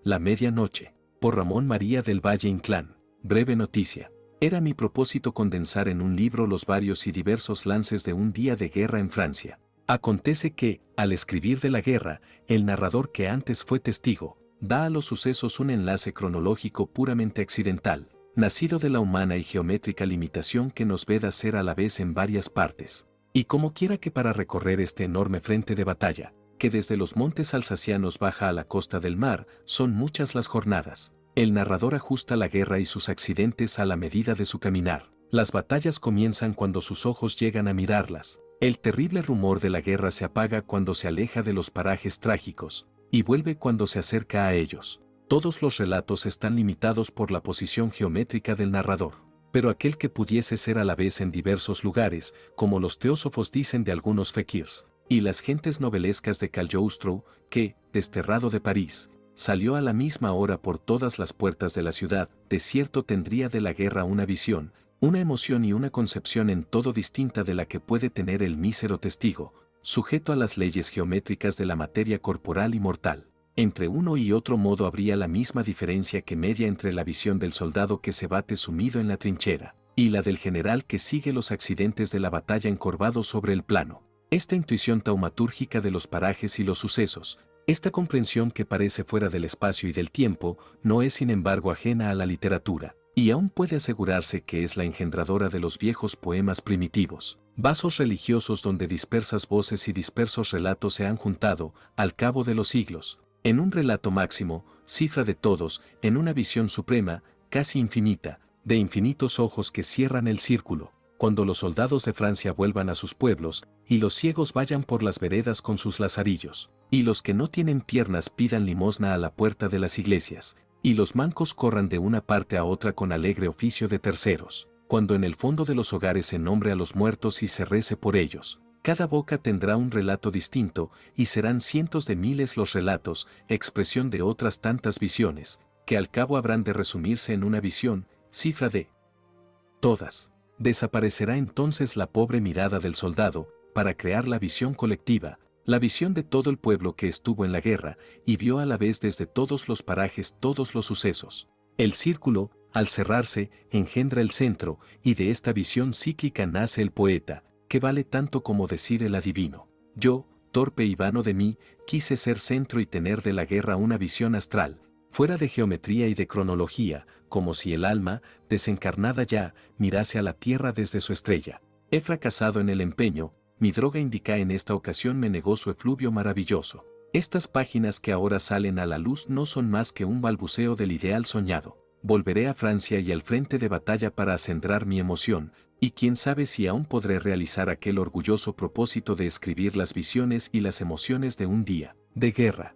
La medianoche. Por Ramón María del Valle Inclán. Breve noticia. Era mi propósito condensar en un libro los varios y diversos lances de un día de guerra en Francia. Acontece que, al escribir de la guerra, el narrador que antes fue testigo, da a los sucesos un enlace cronológico puramente accidental, nacido de la humana y geométrica limitación que nos veda ser a la vez en varias partes. Y como quiera que para recorrer este enorme frente de batalla, que desde los montes alsacianos baja a la costa del mar, son muchas las jornadas. El narrador ajusta la guerra y sus accidentes a la medida de su caminar. Las batallas comienzan cuando sus ojos llegan a mirarlas. El terrible rumor de la guerra se apaga cuando se aleja de los parajes trágicos, y vuelve cuando se acerca a ellos. Todos los relatos están limitados por la posición geométrica del narrador. Pero aquel que pudiese ser a la vez en diversos lugares, como los teósofos dicen de algunos fakirs, y las gentes novelescas de Cagliostro, que, desterrado de París, salió a la misma hora por todas las puertas de la ciudad, de cierto tendría de la guerra una visión, una emoción y una concepción en todo distinta de la que puede tener el mísero testigo, sujeto a las leyes geométricas de la materia corporal y mortal. Entre uno y otro modo habría la misma diferencia que media entre la visión del soldado que se bate sumido en la trinchera, y la del general que sigue los accidentes de la batalla encorvado sobre el plano. Esta intuición taumatúrgica de los parajes y los sucesos, esta comprensión que parece fuera del espacio y del tiempo, no es sin embargo ajena a la literatura, y aún puede asegurarse que es la engendradora de los viejos poemas primitivos, vasos religiosos donde dispersas voces y dispersos relatos se han juntado, al cabo de los siglos, en un relato máximo, cifra de todos, en una visión suprema, casi infinita, de infinitos ojos que cierran el círculo. Cuando los soldados de Francia vuelvan a sus pueblos, y los ciegos vayan por las veredas con sus lazarillos, y los que no tienen piernas pidan limosna a la puerta de las iglesias, y los mancos corran de una parte a otra con alegre oficio de terceros, cuando en el fondo de los hogares se nombre a los muertos y se rece por ellos. Cada boca tendrá un relato distinto, y serán cientos de miles los relatos, expresión de otras tantas visiones, que al cabo habrán de resumirse en una visión, cifra de todas. Desaparecerá entonces la pobre mirada del soldado, para crear la visión colectiva, la visión de todo el pueblo que estuvo en la guerra, y vio a la vez desde todos los parajes todos los sucesos. El círculo, al cerrarse, engendra el centro, y de esta visión cíclica nace el poeta, que vale tanto como decir el adivino. Yo, torpe y vano de mí, quise ser centro y tener de la guerra una visión astral, fuera de geometría y de cronología, como si el alma, desencarnada ya, mirase a la tierra desde su estrella. He fracasado en el empeño, mi droga indica en esta ocasión me negó su efluvio maravilloso. Estas páginas que ahora salen a la luz no son más que un balbuceo del ideal soñado. Volveré a Francia y al frente de batalla para acentrar mi emoción, y quién sabe si aún podré realizar aquel orgulloso propósito de escribir las visiones y las emociones de un día de guerra.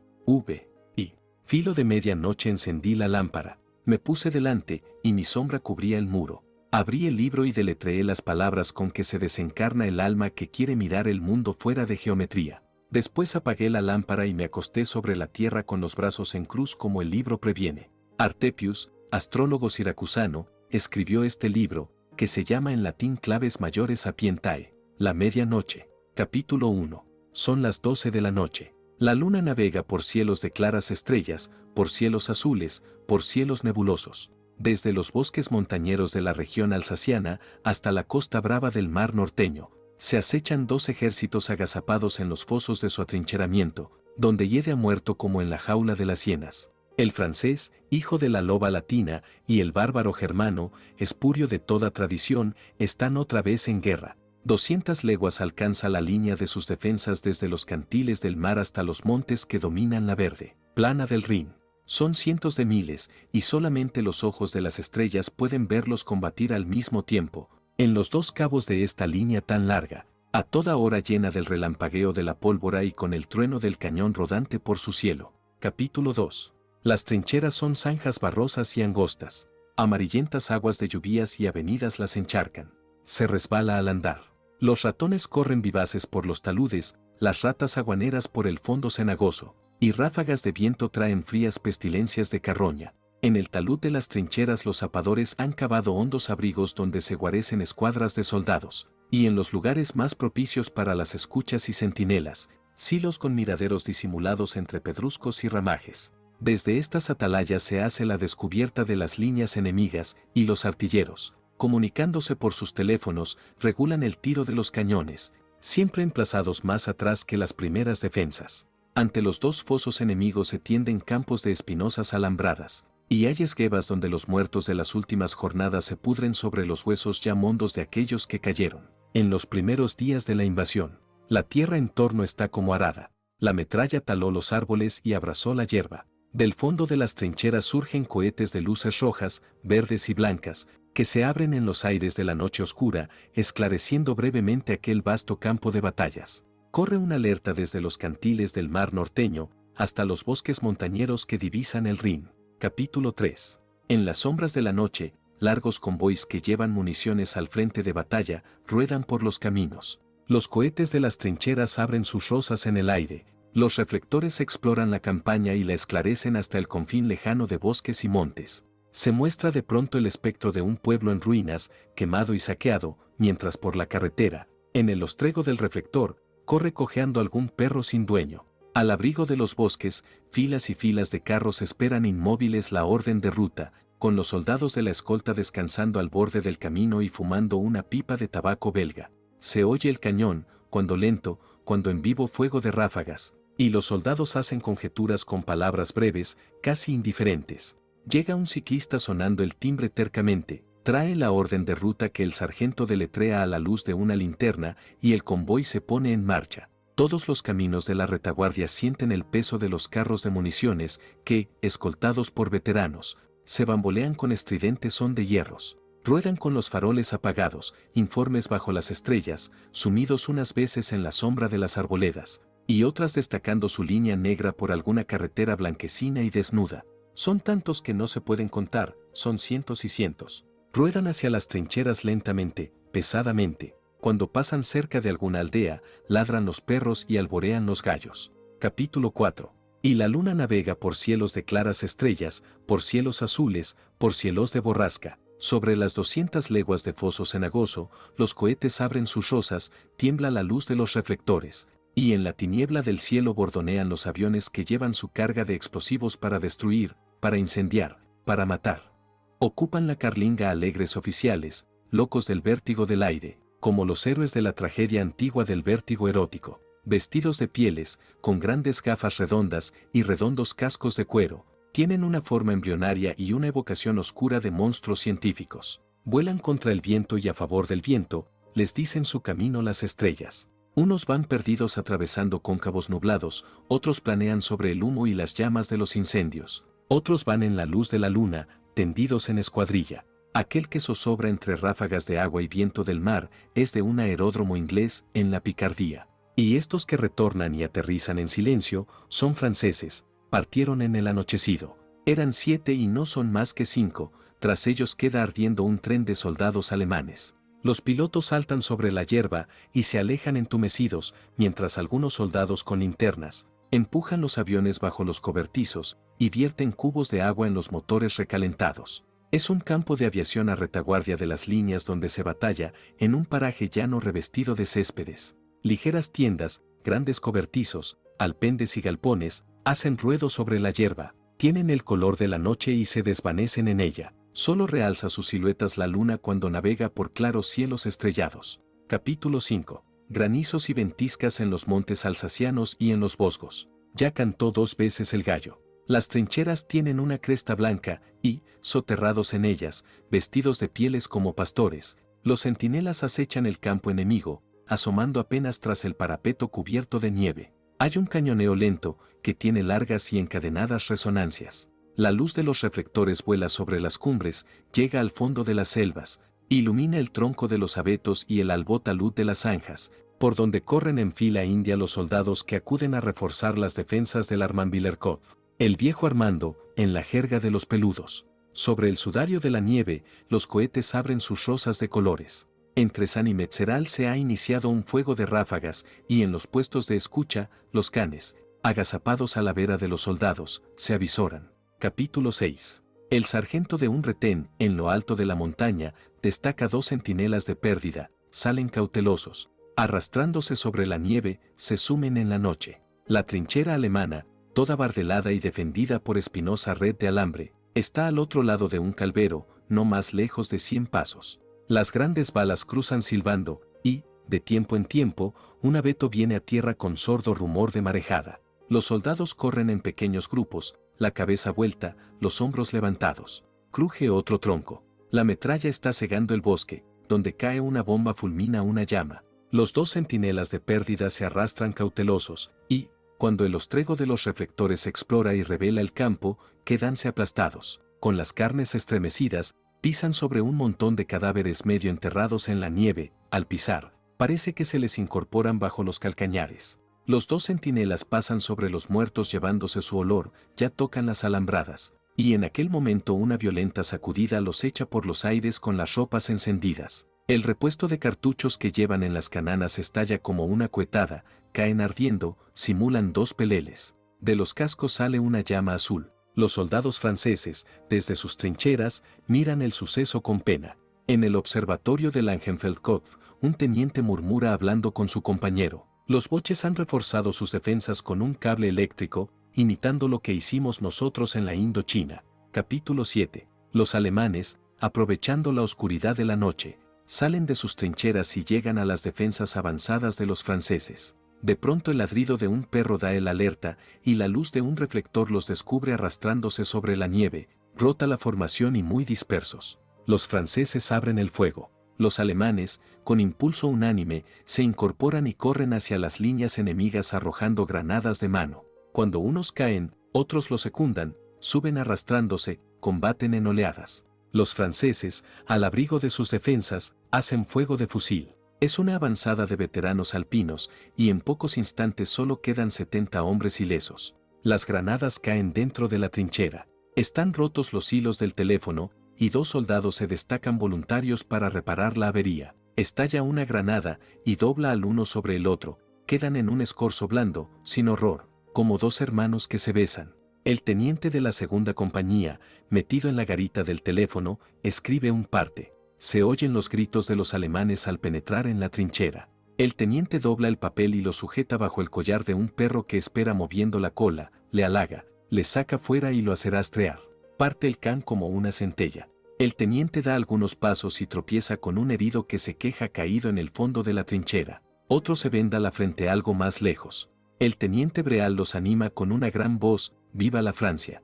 Filo de medianoche encendí la lámpara, me puse delante, y mi sombra cubría el muro. Abrí el libro y deletreé las palabras con que se desencarna el alma que quiere mirar el mundo fuera de geometría. Después apagué la lámpara y me acosté sobre la tierra con los brazos en cruz como el libro previene. Artepius, astrólogo siracusano, escribió este libro, que se llama en latín Claves Mayores Sapientae. La medianoche. Capítulo 1. Son las 12 de la noche. La luna navega por cielos de claras estrellas, por cielos azules, por cielos nebulosos. Desde los bosques montañeros de la región alsaciana hasta la costa brava del mar norteño, se acechan dos ejércitos agazapados en los fosos de su atrincheramiento, donde hiede a muerto como en la jaula de las hienas. El francés, hijo de la loba latina, y el bárbaro germano, espurio de toda tradición, están otra vez en guerra. 200 leguas alcanza la línea de sus defensas desde los cantiles del mar hasta los montes que dominan la verde plana del Rin. Son cientos de miles, y solamente los ojos de las estrellas pueden verlos combatir al mismo tiempo, en los dos cabos de esta línea tan larga, a toda hora llena del relampagueo de la pólvora y con el trueno del cañón rodante por su cielo. Capítulo 2. Las trincheras son zanjas barrosas y angostas. Amarillentas aguas de lluvias y avenidas las encharcan. Se resbala al andar. Los ratones corren vivaces por los taludes, las ratas aguaneras por el fondo cenagoso, y ráfagas de viento traen frías pestilencias de carroña. En el talud de las trincheras los zapadores han cavado hondos abrigos donde se guarecen escuadras de soldados, y en los lugares más propicios para las escuchas y centinelas, silos con miraderos disimulados entre pedruscos y ramajes. Desde estas atalayas se hace la descubierta de las líneas enemigas y los artilleros, comunicándose por sus teléfonos, regulan el tiro de los cañones, siempre emplazados más atrás que las primeras defensas. Ante los dos fosos enemigos se tienden campos de espinosas alambradas, y hay esguevas donde los muertos de las últimas jornadas se pudren sobre los huesos ya mondos de aquellos que cayeron. En los primeros días de la invasión, la tierra en torno está como arada. La metralla taló los árboles y abrazó la hierba. Del fondo de las trincheras surgen cohetes de luces rojas, verdes y blancas, que se abren en los aires de la noche oscura, esclareciendo brevemente aquel vasto campo de batallas. Corre una alerta desde los cantiles del mar norteño hasta los bosques montañeros que divisan el Rin. Capítulo 3. En las sombras de la noche, largos convoys que llevan municiones al frente de batalla ruedan por los caminos. Los cohetes de las trincheras abren sus rosas en el aire. Los reflectores exploran la campaña y la esclarecen hasta el confín lejano de bosques y montes. Se muestra de pronto el espectro de un pueblo en ruinas, quemado y saqueado, mientras por la carretera, en el ostrego del reflector, corre cojeando algún perro sin dueño. Al abrigo de los bosques, filas y filas de carros esperan inmóviles la orden de ruta, con los soldados de la escolta descansando al borde del camino y fumando una pipa de tabaco belga. Se oye el cañón, cuando lento, cuando en vivo fuego de ráfagas, y los soldados hacen conjeturas con palabras breves, casi indiferentes. Llega un ciclista sonando el timbre tercamente, trae la orden de ruta que el sargento deletrea a la luz de una linterna y el convoy se pone en marcha. Todos los caminos de la retaguardia sienten el peso de los carros de municiones que, escoltados por veteranos, se bambolean con estridente son de hierros. Ruedan con los faroles apagados, informes bajo las estrellas, sumidos unas veces en la sombra de las arboledas, y otras destacando su línea negra por alguna carretera blanquecina y desnuda. Son tantos que no se pueden contar, son cientos y cientos. Ruedan hacia las trincheras lentamente, pesadamente. Cuando pasan cerca de alguna aldea, ladran los perros y alborean los gallos. Capítulo 4. Y la luna navega por cielos de claras estrellas, por cielos azules, por cielos de borrasca. Sobre las 200 leguas de foso cenagoso, los cohetes abren sus rosas, tiembla la luz de los reflectores, y en la tiniebla del cielo bordonean los aviones que llevan su carga de explosivos para destruir, para incendiar, para matar. Ocupan la carlinga alegres oficiales, locos del vértigo del aire, como los héroes de la tragedia antigua del vértigo erótico, vestidos de pieles, con grandes gafas redondas y redondos cascos de cuero. Tienen una forma embrionaria y una evocación oscura de monstruos científicos. Vuelan contra el viento y a favor del viento, les dicen su camino las estrellas. Unos van perdidos atravesando cóncavos nublados, otros planean sobre el humo y las llamas de los incendios. Otros van en la luz de la luna, tendidos en escuadrilla. Aquel que zozobra entre ráfagas de agua y viento del mar es de un aeródromo inglés en la Picardía. Y estos que retornan y aterrizan en silencio son franceses. Partieron en el anochecido. Eran 7 y no son más que 5, tras ellos queda ardiendo un tren de soldados alemanes. Los pilotos saltan sobre la hierba y se alejan entumecidos, mientras algunos soldados con linternas empujan los aviones bajo los cobertizos y vierten cubos de agua en los motores recalentados. Es un campo de aviación a retaguardia de las líneas donde se batalla en un paraje llano revestido de céspedes. Ligeras tiendas, grandes cobertizos, alpendes y galpones, hacen ruedo sobre la hierba, tienen el color de la noche y se desvanecen en ella. Solo realza sus siluetas la luna cuando navega por claros cielos estrellados. Capítulo 5. Granizos y ventiscas en los montes alsacianos y en los Vosgos. Ya cantó 2 veces el gallo. Las trincheras tienen una cresta blanca y, soterrados en ellas, vestidos de pieles como pastores, los centinelas acechan el campo enemigo, asomando apenas tras el parapeto cubierto de nieve. Hay un cañoneo lento, que tiene largas y encadenadas resonancias. La luz de los reflectores vuela sobre las cumbres, llega al fondo de las selvas, ilumina el tronco de los abetos y el albor talud de las zanjas, por donde corren en fila india los soldados que acuden a reforzar las defensas del Armand-Villercourt. El viejo Armando, en la jerga de los peludos. Sobre el sudario de la nieve, los cohetes abren sus rosas de colores. Entre San y Metzeral se ha iniciado un fuego de ráfagas, y en los puestos de escucha, los canes, agazapados a la vera de los soldados, se avisoran. Capítulo 6. El sargento de un retén, en lo alto de la montaña, destaca 2 centinelas de pérdida, salen cautelosos, arrastrándose sobre la nieve, se sumen en la noche. La trinchera alemana, toda bardelada y defendida por espinosa red de alambre, está al otro lado de un calvero, no más lejos de 100 pasos. Las grandes balas cruzan silbando, y, de tiempo en tiempo, un abeto viene a tierra con sordo rumor de marejada. Los soldados corren en pequeños grupos, la cabeza vuelta, los hombros levantados. Cruje otro tronco. La metralla está cegando el bosque, donde cae una bomba fulmina una llama. Los dos centinelas de pérdida se arrastran cautelosos, y, cuando el ostrego de los reflectores explora y revela el campo, quédanse aplastados. Con las carnes estremecidas, pisan sobre un montón de cadáveres medio enterrados en la nieve. Al pisar, parece que se les incorporan bajo los calcañares. Los dos centinelas pasan sobre los muertos llevándose su olor, ya tocan las alambradas, y en aquel momento una violenta sacudida los echa por los aires con las ropas encendidas. El repuesto de cartuchos que llevan en las cananas estalla como una cuetada, caen ardiendo, simulan dos peleles. De los cascos sale una llama azul. Los soldados franceses, desde sus trincheras, miran el suceso con pena. En el observatorio de Langenfeldkopf, un teniente murmura hablando con su compañero. Los boches han reforzado sus defensas con un cable eléctrico, imitando lo que hicimos nosotros en la Indochina. Capítulo 7. Los alemanes, aprovechando la oscuridad de la noche, salen de sus trincheras y llegan a las defensas avanzadas de los franceses. De pronto el ladrido de un perro da el alerta, y la luz de un reflector los descubre arrastrándose sobre la nieve, rota la formación y muy dispersos. Los franceses abren el fuego. Los alemanes, con impulso unánime, se incorporan y corren hacia las líneas enemigas arrojando granadas de mano. Cuando unos caen, otros los secundan, suben arrastrándose, combaten en oleadas. Los franceses, al abrigo de sus defensas, hacen fuego de fusil. Es una avanzada de veteranos alpinos, y en pocos instantes solo quedan 70 hombres ilesos. Las granadas caen dentro de la trinchera. Están rotos los hilos del teléfono, y dos soldados se destacan voluntarios para reparar la avería. Estalla una granada, y dobla al uno sobre el otro. Quedan en un escorzo blando, sin horror, como dos hermanos que se besan. El teniente de la segunda compañía, metido en la garita del teléfono, escribe un parte. Se oyen los gritos de los alemanes al penetrar en la trinchera. El teniente dobla el papel y lo sujeta bajo el collar de un perro que espera moviendo la cola, le halaga, le saca fuera y lo hace rastrear. Parte el can como una centella. El teniente da algunos pasos y tropieza con un herido que se queja caído en el fondo de la trinchera. Otro se venda la frente algo más lejos. El teniente Breal los anima con una gran voz: ¡Viva la Francia!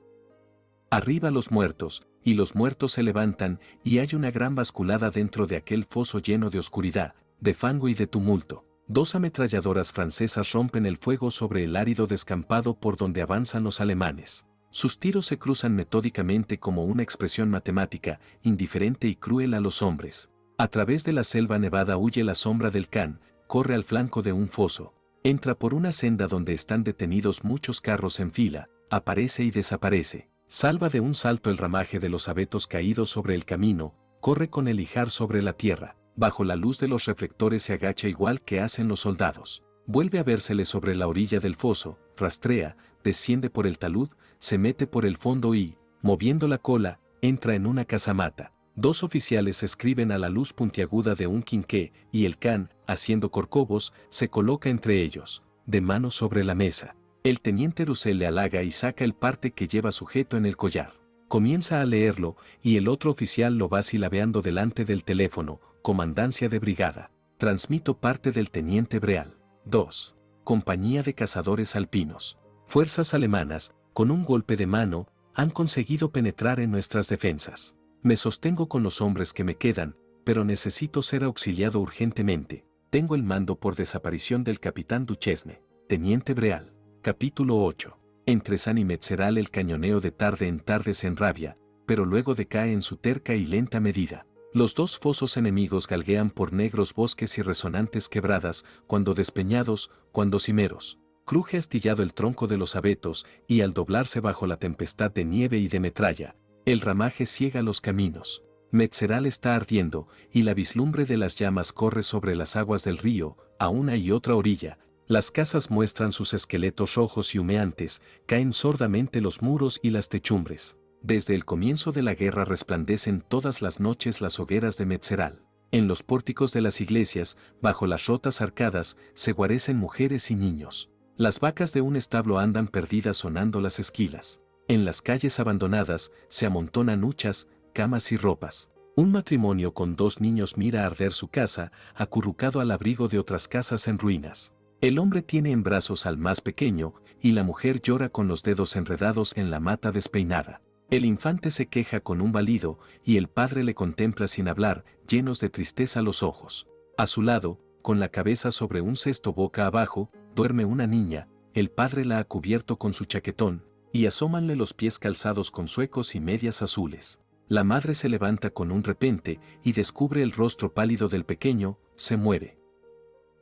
Arriba los muertos, y los muertos se levantan, y hay una gran basculada dentro de aquel foso lleno de oscuridad, de fango y de tumulto. Dos ametralladoras francesas rompen el fuego sobre el árido descampado por donde avanzan los alemanes. Sus tiros se cruzan metódicamente como una expresión matemática, indiferente y cruel a los hombres. A través de la selva nevada huye la sombra del can, corre al flanco de un foso, entra por una senda donde están detenidos muchos carros en fila, aparece y desaparece. Salva de un salto el ramaje de los abetos caídos sobre el camino, corre con el ijar sobre la tierra, bajo la luz de los reflectores se agacha igual que hacen los soldados. Vuelve a vérsele sobre la orilla del foso, rastrea, desciende por el talud, se mete por el fondo y, moviendo la cola, entra en una casamata. Dos oficiales escriben a la luz puntiaguda de un quinqué, y el can, haciendo corcovos, se coloca entre ellos, de manos sobre la mesa. El teniente Roussel le halaga y saca el parte que lleva sujeto en el collar. Comienza a leerlo, y el otro oficial lo va silabeando delante del teléfono: Comandancia de Brigada. Transmito parte del teniente Breal. 2. Compañía de Cazadores Alpinos. Fuerzas alemanas, con un golpe de mano, han conseguido penetrar en nuestras defensas. Me sostengo con los hombres que me quedan, pero necesito ser auxiliado urgentemente. Tengo el mando por desaparición del capitán Duchesne. Teniente Breal. Capítulo 8. Entre San y Metzeral el cañoneo de tarde en tarde se enrabia, pero luego decae en su terca y lenta medida. Los dos fosos enemigos galguean por negros bosques y resonantes quebradas, cuando despeñados, cuando cimeros. Cruje astillado el tronco de los abetos, y al doblarse bajo la tempestad de nieve y de metralla, el ramaje ciega los caminos. Metzeral está ardiendo, y la vislumbre de las llamas corre sobre las aguas del río, a una y otra orilla. Las casas muestran sus esqueletos rojos y humeantes, caen sordamente los muros y las techumbres. Desde el comienzo de la guerra resplandecen todas las noches las hogueras de Metzeral. En los pórticos de las iglesias, bajo las rotas arcadas, se guarecen mujeres y niños. Las vacas de un establo andan perdidas sonando las esquilas. En las calles abandonadas se amontonan huchas, camas y ropas. Un matrimonio con 2 niños mira arder su casa, acurrucado al abrigo de otras casas en ruinas. El hombre tiene en brazos al más pequeño, y la mujer llora con los dedos enredados en la mata despeinada. El infante se queja con un balido, y el padre le contempla sin hablar, llenos de tristeza los ojos. A su lado, con la cabeza sobre un cesto boca abajo, duerme una niña, el padre la ha cubierto con su chaquetón, y asómanle los pies calzados con zuecos y medias azules. La madre se levanta con un repente y descubre el rostro pálido del pequeño, se muere.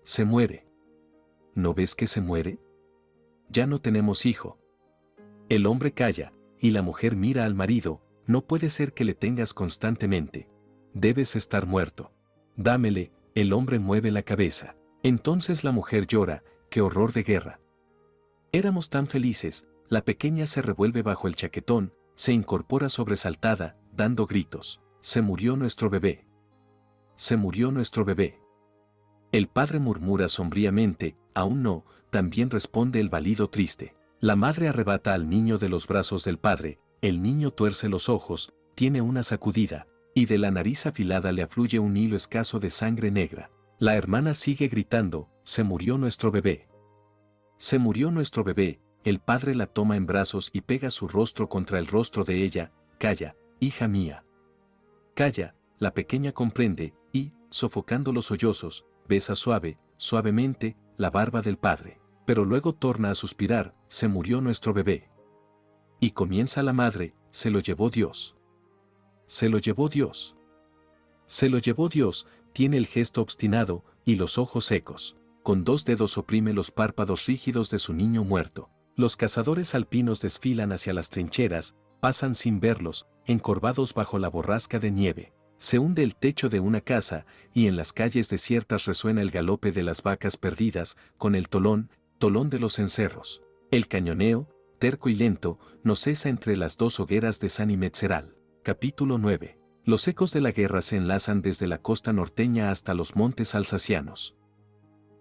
Se muere. ¿No ves que se muere? Ya no tenemos hijo. El hombre calla, y la mujer mira al marido, no puede ser que le tengas constantemente. Debes estar muerto. Dámele, el hombre mueve la cabeza. Entonces la mujer llora, qué horror de guerra. Éramos tan felices, la pequeña se revuelve bajo el chaquetón, se incorpora sobresaltada, dando gritos. Se murió nuestro bebé. Se murió nuestro bebé. El padre murmura sombríamente, aún no, también responde el balido triste. La madre arrebata al niño de los brazos del padre, el niño tuerce los ojos, tiene una sacudida, y de la nariz afilada le afluye un hilo escaso de sangre negra. La hermana sigue gritando, se murió nuestro bebé. Se murió nuestro bebé, el padre la toma en brazos y pega su rostro contra el rostro de ella, calla, hija mía. Calla, la pequeña comprende, y, sofocando los sollozos, besa suavemente, la barba del padre. Pero luego torna a suspirar, se murió nuestro bebé. Y comienza la madre, se lo llevó Dios. Se lo llevó Dios. Se lo llevó Dios, tiene el gesto obstinado, y los ojos secos. Con 2 dedos oprime los párpados rígidos de su niño muerto. Los cazadores alpinos desfilan hacia las trincheras, pasan sin verlos, encorvados bajo la borrasca de nieve. Se hunde el techo de una casa, y en las calles desiertas resuena el galope de las vacas perdidas, con el tolón de los cencerros. El cañoneo, terco y lento, no cesa entre las 2 hogueras de San Imetzeral. Capítulo 9. Los ecos de la guerra se enlazan desde la costa norteña hasta los montes alsacianos.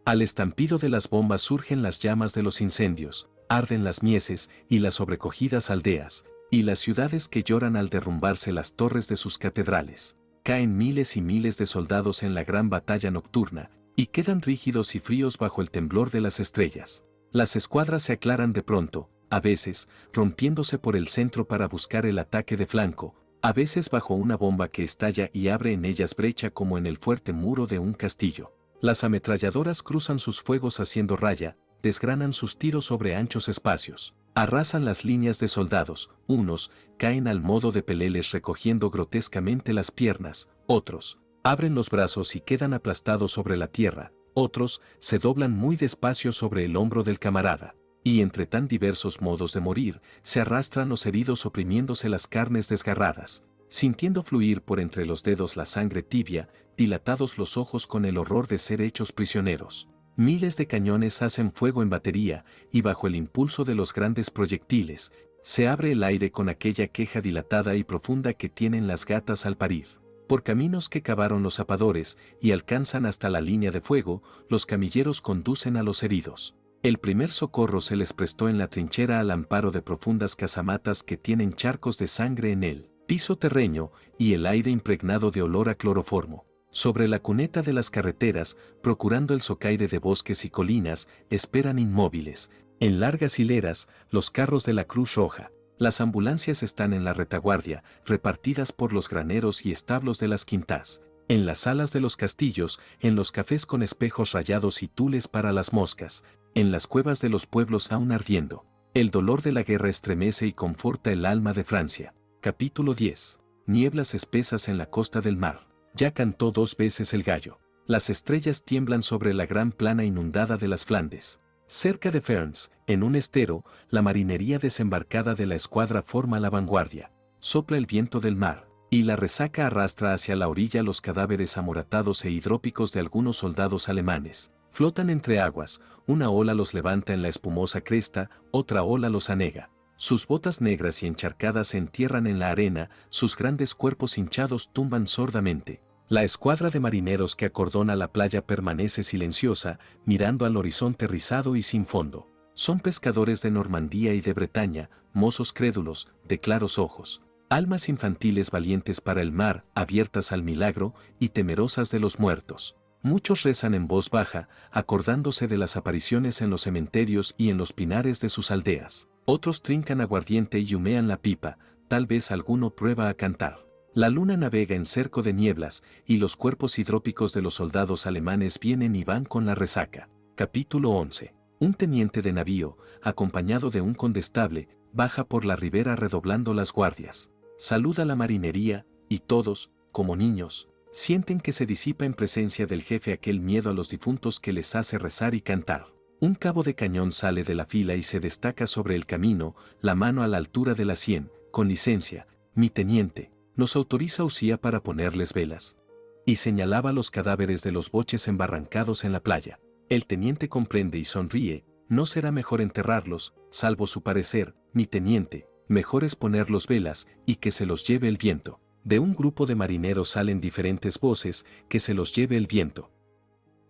Al estampido de las bombas surgen las llamas de los incendios, arden las mieses y las sobrecogidas aldeas, y las ciudades que lloran al derrumbarse las torres de sus catedrales. Caen miles y miles de soldados en la gran batalla nocturna, y quedan rígidos y fríos bajo el temblor de las estrellas. Las escuadras se aclaran de pronto, a veces, rompiéndose por el centro para buscar el ataque de flanco, a veces bajo una bomba que estalla y abre en ellas brecha como en el fuerte muro de un castillo. Las ametralladoras cruzan sus fuegos haciendo raya, desgranan sus tiros sobre anchos espacios, arrasan las líneas de soldados, unos caen al modo de peleles recogiendo grotescamente las piernas, otros abren los brazos y quedan aplastados sobre la tierra, otros se doblan muy despacio sobre el hombro del camarada, y entre tan diversos modos de morir, se arrastran los heridos oprimiéndose las carnes desgarradas, sintiendo fluir por entre los dedos la sangre tibia, dilatados los ojos con el horror de ser hechos prisioneros. Miles de cañones hacen fuego en batería, y bajo el impulso de los grandes proyectiles, se abre el aire con aquella queja dilatada y profunda que tienen las gatas al parir. Por caminos que cavaron los zapadores y alcanzan hasta la línea de fuego, los camilleros conducen a los heridos. El primer socorro se les prestó en la trinchera al amparo de profundas casamatas que tienen charcos de sangre en el piso terreño y el aire impregnado de olor a cloroformo. Sobre la cuneta de las carreteras, procurando el socaire de bosques y colinas, esperan inmóviles, en largas hileras, los carros de la Cruz Roja. Las ambulancias están en la retaguardia, repartidas por los graneros y establos de las quintas, en las salas de los castillos, en los cafés con espejos rayados y tules para las moscas, en las cuevas de los pueblos aún ardiendo. El dolor de la guerra estremece y conforta el alma de Francia. Capítulo 10. Nieblas espesas en la costa del mar. Ya cantó 2 veces el gallo. Las estrellas tiemblan sobre la gran plana inundada de las Flandes. Cerca de Ferns, en un estero, la marinería desembarcada de la escuadra forma la vanguardia. Sopla el viento del mar, y la resaca arrastra hacia la orilla los cadáveres amoratados e hidrópicos de algunos soldados alemanes. Flotan entre aguas, una ola los levanta en la espumosa cresta, otra ola los anega. Sus botas negras y encharcadas se entierran en la arena, sus grandes cuerpos hinchados tumban sordamente. La escuadra de marineros que acordona la playa permanece silenciosa, mirando al horizonte rizado y sin fondo. Son pescadores de Normandía y de Bretaña, mozos crédulos, de claros ojos. Almas infantiles valientes para el mar, abiertas al milagro y temerosas de los muertos. Muchos rezan en voz baja, acordándose de las apariciones en los cementerios y en los pinares de sus aldeas. Otros trincan aguardiente y humean la pipa, tal vez alguno prueba a cantar. La luna navega en cerco de nieblas, y los cuerpos hidrópicos de los soldados alemanes vienen y van con la resaca. Capítulo 11. Un teniente de navío, acompañado de un condestable, baja por la ribera redoblando las guardias. Saluda la marinería, y todos, como niños, sienten que se disipa en presencia del jefe aquel miedo a los difuntos que les hace rezar y cantar. Un cabo de cañón sale de la fila y se destaca sobre el camino, la mano a la altura de la sien. Con licencia, mi teniente, nos autoriza Usía para ponerles velas. Y señalaba los cadáveres de los boches embarrancados en la playa. El teniente comprende y sonríe, no será mejor enterrarlos, salvo su parecer, mi teniente, mejor es ponerlos velas y que se los lleve el viento. De un grupo de marineros salen diferentes voces, que se los lleve el viento.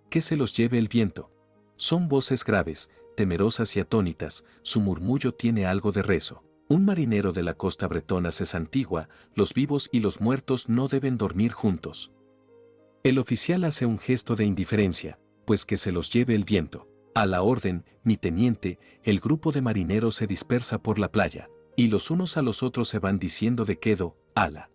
Que se los lleve el viento. Son voces graves, temerosas y atónitas, su murmullo tiene algo de rezo. Un marinero de la costa bretona se santigua, los vivos y los muertos no deben dormir juntos. El oficial hace un gesto de indiferencia, pues que se los lleve el viento. A la orden, mi teniente, el grupo de marineros se dispersa por la playa, y los unos a los otros se van diciendo de quedo, ala.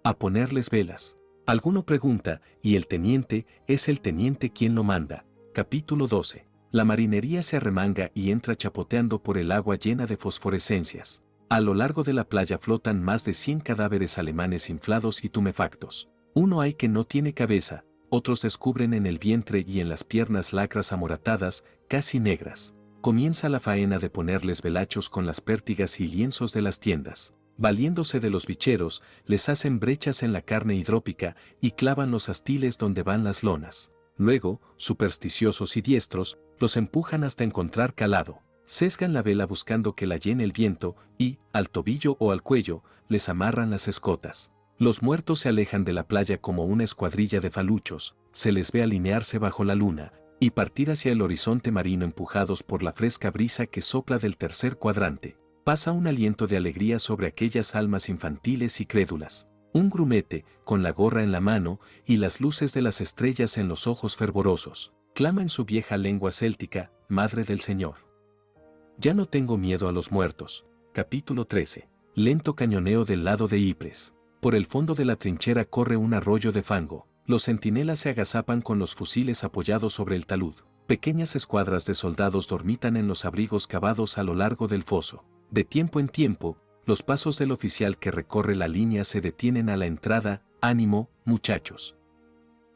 A ponerles velas. Alguno pregunta, y el teniente, es el teniente quien lo manda. Capítulo 12. La marinería se arremanga y entra chapoteando por el agua llena de fosforescencias. A lo largo de la playa flotan más de 100 cadáveres alemanes inflados y tumefactos. Uno hay que no tiene cabeza, otros descubren en el vientre y en las piernas lacras amoratadas, casi negras. Comienza la faena de ponerles velachos con las pértigas y lienzos de las tiendas. Valiéndose de los bicheros, les hacen brechas en la carne hidrópica y clavan los astiles donde van las lonas. Luego, supersticiosos y diestros, los empujan hasta encontrar calado. Sesgan la vela buscando que la llene el viento y, al tobillo o al cuello, les amarran las escotas. Los muertos se alejan de la playa como una escuadrilla de faluchos, se les ve alinearse bajo la luna y partir hacia el horizonte marino empujados por la fresca brisa que sopla del tercer cuadrante. Pasa un aliento de alegría sobre aquellas almas infantiles y crédulas. Un grumete, con la gorra en la mano y las luces de las estrellas en los ojos fervorosos, clama en su vieja lengua céltica, Madre del Señor. Ya no tengo miedo a los muertos. Capítulo 13. Lento cañoneo del lado de Ypres. Por el fondo de la trinchera corre un arroyo de fango. Los centinelas se agazapan con los fusiles apoyados sobre el talud. Pequeñas escuadras de soldados dormitan en los abrigos cavados a lo largo del foso. De tiempo en tiempo, los pasos del oficial que recorre la línea se detienen a la entrada. Ánimo, muchachos.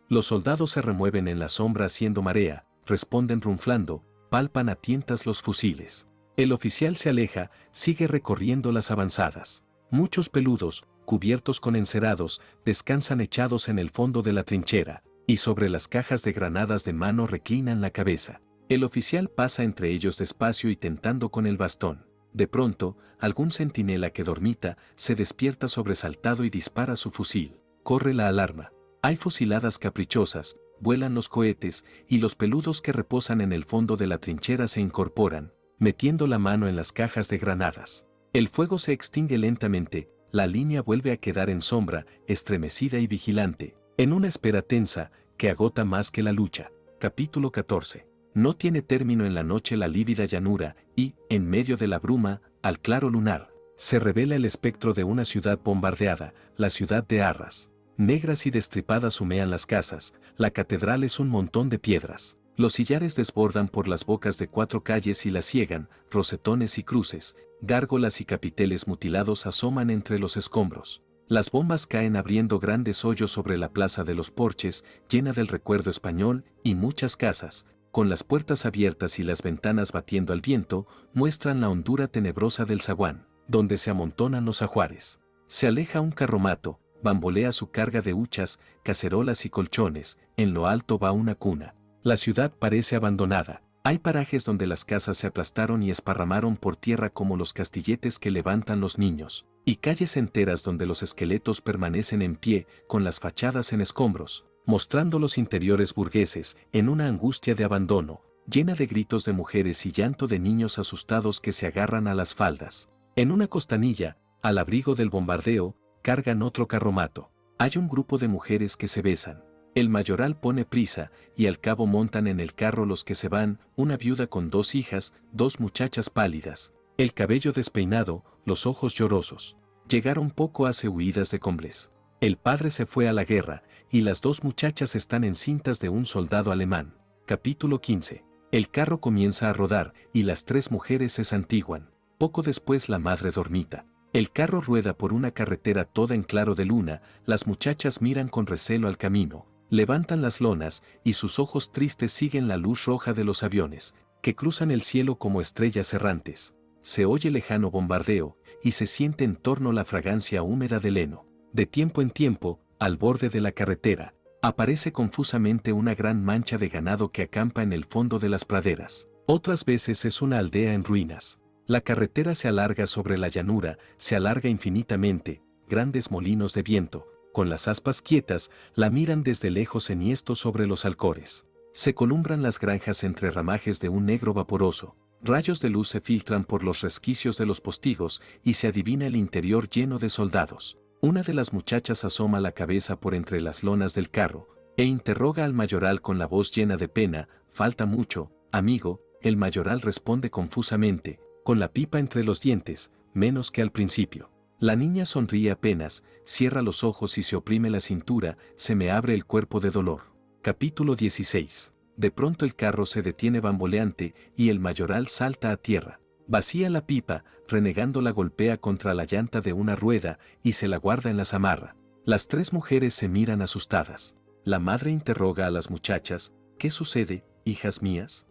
Los soldados se remueven en la sombra haciendo marea, responden ronflando, palpan a tientas los fusiles. El oficial se aleja, sigue recorriendo las avanzadas. Muchos peludos, cubiertos con encerados, descansan echados en el fondo de la trinchera, y sobre las cajas de granadas de mano reclinan la cabeza. El oficial pasa entre ellos despacio y tentando con el bastón. De pronto, algún centinela que dormita se despierta sobresaltado y dispara su fusil. Corre la alarma. Hay fusiladas caprichosas, vuelan los cohetes y los peludos que reposan en el fondo de la trinchera se incorporan, metiendo la mano en las cajas de granadas. El fuego se extingue lentamente, la línea vuelve a quedar en sombra, estremecida y vigilante, en una espera tensa que agota más que la lucha. Capítulo 14. No tiene término en la noche la lívida llanura, y, en medio de la bruma, al claro lunar, se revela el espectro de una ciudad bombardeada, la ciudad de Arras. Negras y destripadas humean las casas, la catedral es un montón de piedras. Los sillares desbordan por las bocas de 4 calles y las ciegan, rosetones y cruces, gárgolas y capiteles mutilados asoman entre los escombros. Las bombas caen abriendo grandes hoyos sobre la plaza de los Porches, llena del recuerdo español, y muchas casas, con las puertas abiertas y las ventanas batiendo al viento, muestran la hondura tenebrosa del zaguán, donde se amontonan los ajuares. Se aleja un carromato, bambolea su carga de huchas, cacerolas y colchones, en lo alto va una cuna. La ciudad parece abandonada. Hay parajes donde las casas se aplastaron y esparramaron por tierra como los castilletes que levantan los niños, y calles enteras donde los esqueletos permanecen en pie, con las fachadas en escombros, mostrando los interiores burgueses, en una angustia de abandono. llena de gritos de mujeres y llanto de niños asustados que se agarran a las faldas. En una costanilla, al abrigo del bombardeo, cargan otro carromato. Hay un grupo de mujeres que se besan. El mayoral pone prisa, y al cabo montan en el carro los que se van, una viuda con 2 hijas, 2 muchachas pálidas, el cabello despeinado, los ojos llorosos. Llegaron poco hace huidas de Combles. El padre se fue a la guerra, y las 2 muchachas están encintas de un soldado alemán. Capítulo 15. El carro comienza a rodar, y las 3 mujeres se santiguan. Poco después la madre dormita. El carro rueda por una carretera toda en claro de luna, las muchachas miran con recelo al camino, levantan las lonas, y sus ojos tristes siguen la luz roja de los aviones, que cruzan el cielo como estrellas errantes. Se oye lejano bombardeo, y se siente en torno la fragancia húmeda del heno. De tiempo en tiempo, al borde de la carretera, aparece confusamente una gran mancha de ganado que acampa en el fondo de las praderas. Otras veces es una aldea en ruinas. La carretera se alarga sobre la llanura, se alarga infinitamente, grandes molinos de viento, con las aspas quietas, la miran desde lejos enhiestos sobre los alcores. Se columbran las granjas entre ramajes de un negro vaporoso. Rayos de luz se filtran por los resquicios de los postigos y se adivina el interior lleno de soldados. Una de las muchachas asoma la cabeza por entre las lonas del carro e interroga al mayoral con la voz llena de pena: «¿Falta mucho, amigo?». El mayoral responde confusamente, con la pipa entre los dientes: «Menos que al principio». La niña sonríe apenas, cierra los ojos y se oprime la cintura: «Se me abre el cuerpo de dolor». Capítulo 16. De pronto el carro se detiene bamboleante y el mayoral salta a tierra. Vacía la pipa, renegando la golpea contra la llanta de una rueda y se la guarda en la zamarra. Las 3 mujeres se miran asustadas. La madre interroga a las muchachas: «¿Qué sucede, hijas mías?».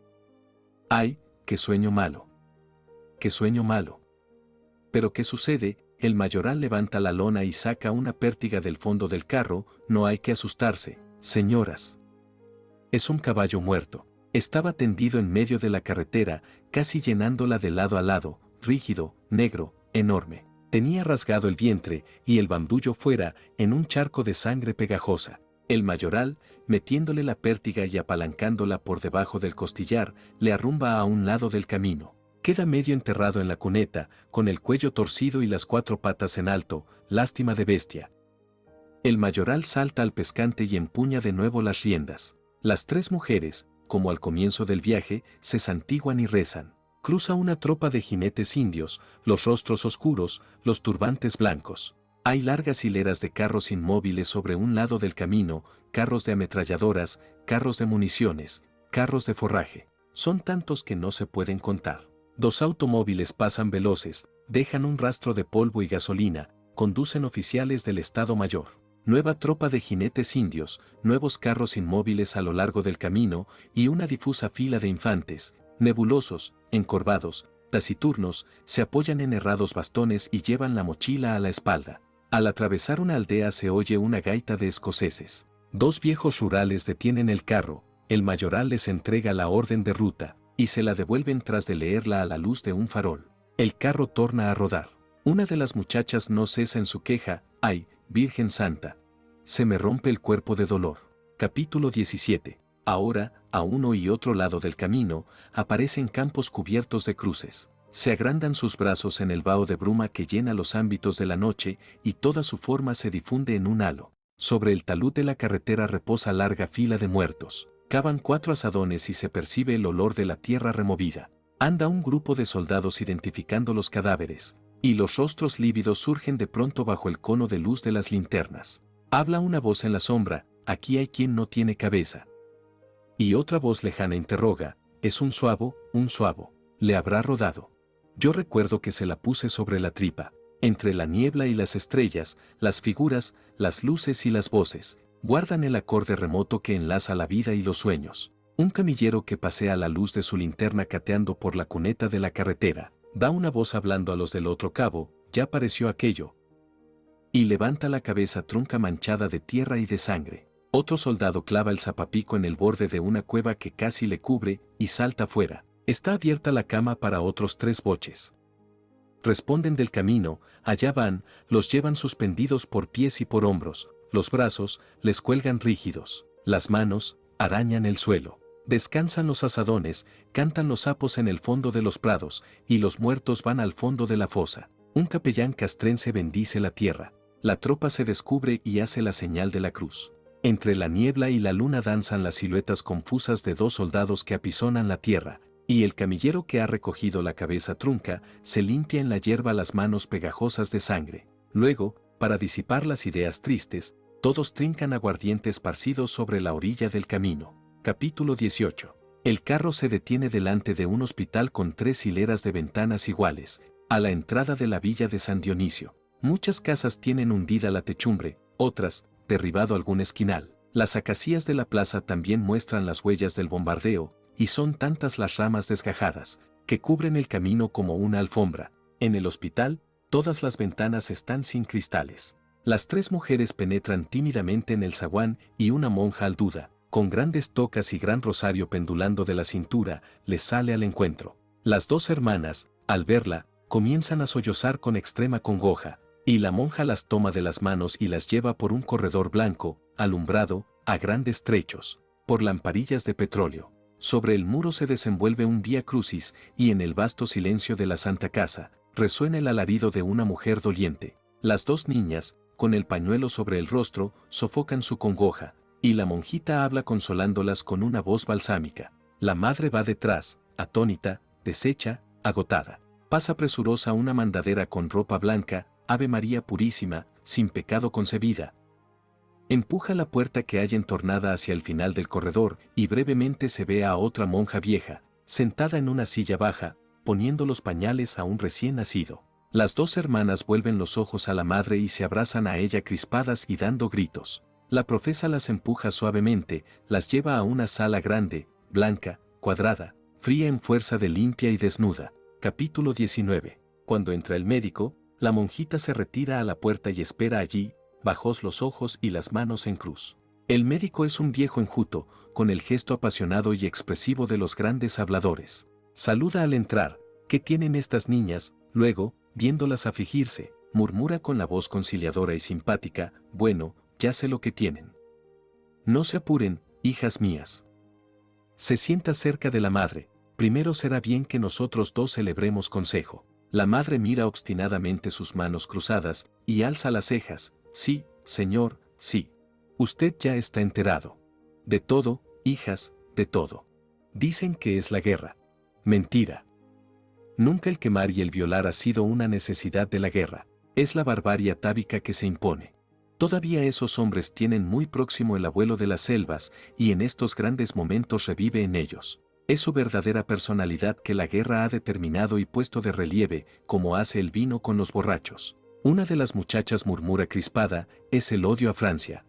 «Ay, qué sueño malo. Qué sueño malo». «¿Pero qué sucede?». El mayoral levanta la lona y saca una pértiga del fondo del carro. «No hay que asustarse, señoras. Es un caballo muerto». Estaba tendido en medio de la carretera, casi llenándola de lado a lado, rígido, negro, enorme. Tenía rasgado el vientre y el bandullo fuera, en un charco de sangre pegajosa. El mayoral, metiéndole la pértiga y apalancándola por debajo del costillar, le arrumba a un lado del camino. Queda medio enterrado en la cuneta, con el cuello torcido y las 4 patas en alto. Lástima de bestia. El mayoral salta al pescante y empuña de nuevo las riendas. Las 3 mujeres, como al comienzo del viaje, se santiguan y rezan. Cruza una tropa de jinetes indios, los rostros oscuros, los turbantes blancos. Hay largas hileras de carros inmóviles sobre un lado del camino, carros de ametralladoras, carros de municiones, carros de forraje. Son tantos que no se pueden contar. 2 automóviles pasan veloces, dejan un rastro de polvo y gasolina, conducen oficiales del Estado Mayor. Nueva tropa de jinetes indios, nuevos carros inmóviles a lo largo del camino y una difusa fila de infantes, nebulosos, encorvados, taciturnos, se apoyan en herrados bastones y llevan la mochila a la espalda. Al atravesar una aldea se oye una gaita de escoceses. 2 viejos rurales detienen el carro, el mayoral les entrega la orden de ruta y se la devuelven tras de leerla a la luz de un farol. El carro torna a rodar. Una de las muchachas no cesa en su queja: «Ay, Virgen Santa, se me rompe el cuerpo de dolor». Capítulo 17. Ahora, a uno y otro lado del camino, aparecen campos cubiertos de cruces. Se agrandan sus brazos en el vaho de bruma que llena los ámbitos de la noche y toda su forma se difunde en un halo. Sobre el talud de la carretera reposa larga fila de muertos. Cavan 4 azadones y se percibe el olor de la tierra removida. Anda un grupo de soldados identificando los cadáveres, y los rostros lívidos surgen de pronto bajo el cono de luz de las linternas. Habla una voz en la sombra: «Aquí hay quien no tiene cabeza». Y otra voz lejana interroga: «¿Es un suavo? Un suavo. ¿Le habrá rodado?». Yo recuerdo que se la puse sobre la tripa. Entre la niebla y las estrellas, las figuras, las luces y las voces, guardan el acorde remoto que enlaza la vida y los sueños. Un camillero que pasea a la luz de su linterna cateando por la cuneta de la carretera, da una voz hablando a los del otro cabo: «Ya pareció aquello». Y levanta la cabeza trunca manchada de tierra y de sangre. Otro soldado clava el zapapico en el borde de una cueva que casi le cubre y salta fuera. Está abierta la cama para otros 3 boches. Responden del camino: «Allá van», los llevan suspendidos por pies y por hombros, los brazos les cuelgan rígidos, las manos arañan el suelo. Descansan los azadones, cantan los sapos en el fondo de los prados, y los muertos van al fondo de la fosa. Un capellán castrense bendice la tierra. La tropa se descubre y hace la señal de la cruz. Entre la niebla y la luna danzan las siluetas confusas de dos soldados que apisonan la tierra, y el camillero que ha recogido la cabeza trunca se limpia en la hierba las manos pegajosas de sangre. Luego, para disipar las ideas tristes, todos trincan aguardiente esparcidos sobre la orilla del camino. Capítulo 18. El carro se detiene delante de un hospital con 3 hileras de ventanas iguales, a la entrada de la villa de San Dionisio. Muchas casas tienen hundida la techumbre, otras, derribado algún esquinal. Las acacias de la plaza también muestran las huellas del bombardeo, y son tantas las ramas desgajadas, que cubren el camino como una alfombra. En el hospital, todas las ventanas están sin cristales. Las 3 mujeres penetran tímidamente en el zaguán y una monja alduda, con grandes tocas y gran rosario pendulando de la cintura, les sale al encuentro. Las 2 hermanas, al verla, comienzan a sollozar con extrema congoja, y la monja las toma de las manos y las lleva por un corredor blanco, alumbrado, a grandes trechos, por lamparillas de petróleo. Sobre el muro se desenvuelve un vía crucis y en el vasto silencio de la Santa Casa, resuena el alarido de una mujer doliente. Las 2 niñas, con el pañuelo sobre el rostro, sofocan su congoja, y la monjita habla consolándolas con una voz balsámica. La madre va detrás, atónita, deshecha, agotada. Pasa presurosa una mandadera con ropa blanca, Ave María Purísima, sin pecado concebida. Empuja la puerta que hay entornada hacia el final del corredor y brevemente se ve a otra monja vieja, sentada en una silla baja, poniendo los pañales a un recién nacido. Las 2 hermanas vuelven los ojos a la madre y se abrazan a ella crispadas y dando gritos. La profesa las empuja suavemente, las lleva a una sala grande, blanca, cuadrada, fría en fuerza de limpia y desnuda. Capítulo 19. Cuando entra el médico, la monjita se retira a la puerta y espera allí, bajos los ojos y las manos en cruz. El médico es un viejo enjuto, con el gesto apasionado y expresivo de los grandes habladores. Saluda al entrar. ¿Qué tienen estas niñas? Luego, viéndolas afligirse, murmura con la voz conciliadora y simpática: bueno, ya sé lo que tienen. No se apuren, hijas mías. Se sienta cerca de la madre. Primero será bien que nosotros 2 celebremos consejo. La madre mira obstinadamente sus manos cruzadas y alza las cejas. Sí, señor, sí. Usted ya está enterado. De todo, hijas, de todo. Dicen que es la guerra. Mentira. Nunca el quemar y el violar ha sido una necesidad de la guerra. Es la barbarie atávica que se impone. Todavía esos hombres tienen muy próximo el abuelo de las selvas y en estos grandes momentos revive en ellos. Es su verdadera personalidad que la guerra ha determinado y puesto de relieve, como hace el vino con los borrachos. Una de las muchachas murmura crispada: es el odio a Francia.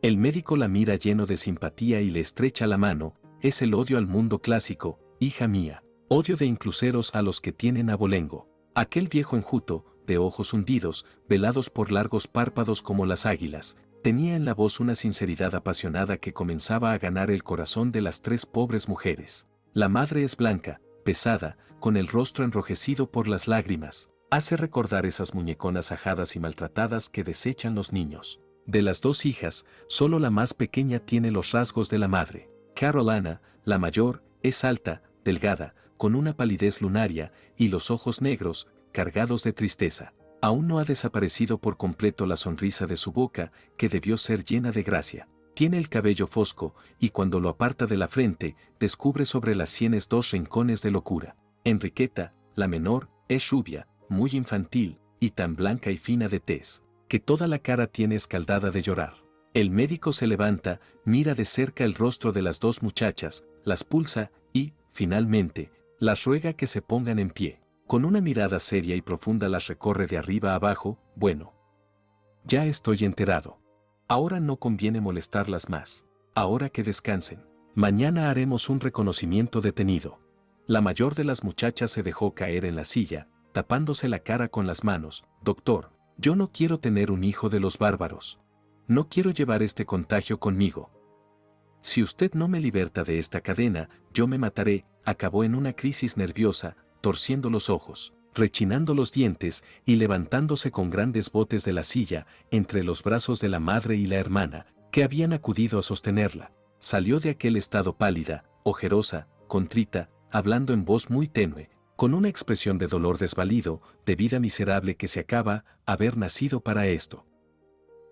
El médico la mira lleno de simpatía y le estrecha la mano: es el odio al mundo clásico, hija mía. Odio de incluseros a los que tienen abolengo. Aquel viejo enjuto, de ojos hundidos, velados por largos párpados como las águilas, tenía en la voz una sinceridad apasionada que comenzaba a ganar el corazón de las 3 pobres mujeres. La madre es blanca, pesada, con el rostro enrojecido por las lágrimas. Hace recordar esas muñeconas ajadas y maltratadas que desechan los niños. De las 2 hijas, solo la más pequeña tiene los rasgos de la madre. Carolina, la mayor, es alta, delgada, con una palidez lunaria y los ojos negros, cargados de tristeza. Aún no ha desaparecido por completo la sonrisa de su boca, que debió ser llena de gracia. Tiene el cabello fosco, y cuando lo aparta de la frente, descubre sobre las sienes 2 rincones de locura. Enriqueta, la menor, es rubia, muy infantil, y tan blanca y fina de tez, que toda la cara tiene escaldada de llorar. El médico se levanta, mira de cerca el rostro de las 2 muchachas, las pulsa y, finalmente, las ruega que se pongan en pie. Con una mirada seria y profunda las recorre de arriba a abajo. Bueno. Ya estoy enterado. Ahora no conviene molestarlas más. Ahora que descansen. Mañana haremos un reconocimiento detenido. La mayor de las muchachas se dejó caer en la silla, tapándose la cara con las manos. Doctor, yo no quiero tener un hijo de los bárbaros. No quiero llevar este contagio conmigo. Si usted no me liberta de esta cadena, yo me mataré. Acabó en una crisis nerviosa, torciendo los ojos, rechinando los dientes y levantándose con grandes botes de la silla entre los brazos de la madre y la hermana, que habían acudido a sostenerla. Salió de aquel estado pálida, ojerosa, contrita, hablando en voz muy tenue, con una expresión de dolor desvalido, de vida miserable que se acaba, haber nacido para esto.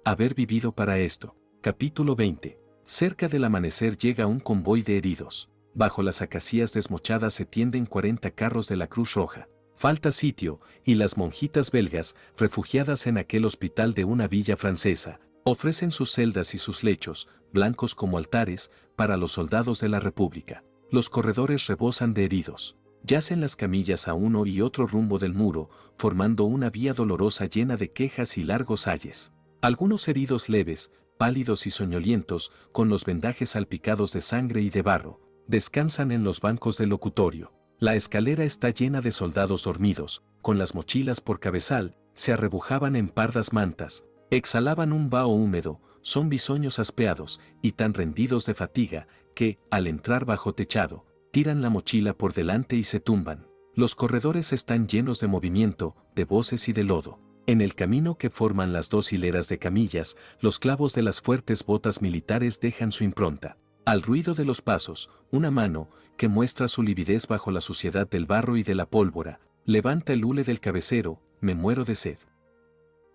Haber vivido para esto. Capítulo 20. Cerca del amanecer llega un convoy de heridos. Bajo las acacias desmochadas se tienden 40 carros de la Cruz Roja. Falta sitio, y las monjitas belgas, refugiadas en aquel hospital de una villa francesa, ofrecen sus celdas y sus lechos, blancos como altares, para los soldados de la República. Los corredores rebosan de heridos. Yacen las camillas a uno y otro rumbo del muro, formando una vía dolorosa llena de quejas y largos ayes. Algunos heridos leves, pálidos y soñolientos, con los vendajes salpicados de sangre y de barro, descansan en los bancos del locutorio. La escalera está llena de soldados dormidos, con las mochilas por cabezal, se arrebujaban en pardas mantas, exhalaban un vaho húmedo, son bisoños aspeados y tan rendidos de fatiga, que, al entrar bajo techado, tiran la mochila por delante y se tumban. Los corredores están llenos de movimiento, de voces y de lodo. En el camino que forman las dos hileras de camillas, los clavos de las fuertes botas militares dejan su impronta. Al ruido de los pasos, una mano, que muestra su lividez bajo la suciedad del barro y de la pólvora, levanta el hule del cabecero: me muero de sed.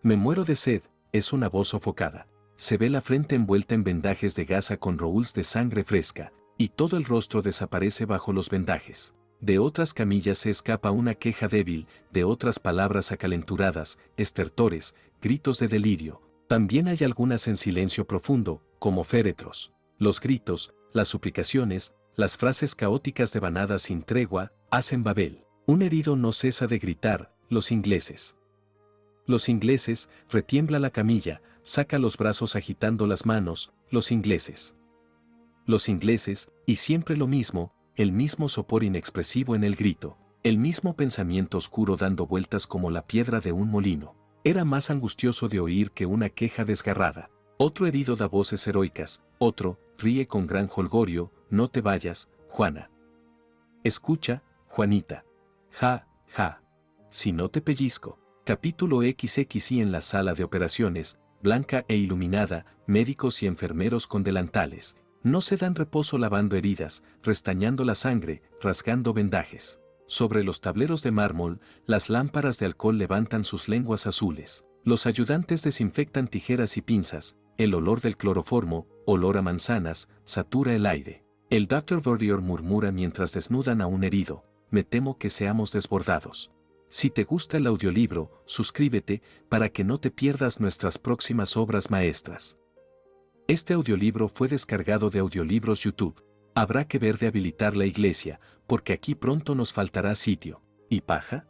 Me muero de sed, es una voz sofocada. Se ve la frente envuelta en vendajes de gasa con roúls de sangre fresca, y todo el rostro desaparece bajo los vendajes. De otras camillas se escapa una queja débil, de otras palabras acalenturadas, estertores, gritos de delirio. También hay algunas en silencio profundo, como féretros. Los gritos, las suplicaciones, las frases caóticas devanadas sin tregua, hacen Babel. Un herido no cesa de gritar: los ingleses. Los ingleses, retiembla la camilla, saca los brazos agitando las manos: los ingleses. Los ingleses, y siempre lo mismo, el mismo sopor inexpresivo en el grito, el mismo pensamiento oscuro dando vueltas como la piedra de un molino. Era más angustioso de oír que una queja desgarrada. Otro herido da voces heroicas, otro ríe con gran jolgorio: no te vayas, Juana. Escucha, Juanita. Ja, ja. Si no te pellizco. Capítulo XXI. En la sala de operaciones, blanca e iluminada, médicos y enfermeros con delantales. No se dan reposo lavando heridas, restañando la sangre, rasgando vendajes. Sobre los tableros de mármol, las lámparas de alcohol levantan sus lenguas azules. Los ayudantes desinfectan tijeras y pinzas. El olor del cloroformo, olor a manzanas, satura el aire. El Dr. Verdier murmura mientras desnudan a un herido: me temo que seamos desbordados. Si te gusta el audiolibro, suscríbete para que no te pierdas nuestras próximas obras maestras. Este audiolibro fue descargado de Audiolibros YouTube. Habrá que ver de habilitar la iglesia, porque aquí pronto nos faltará sitio. ¿Y paja?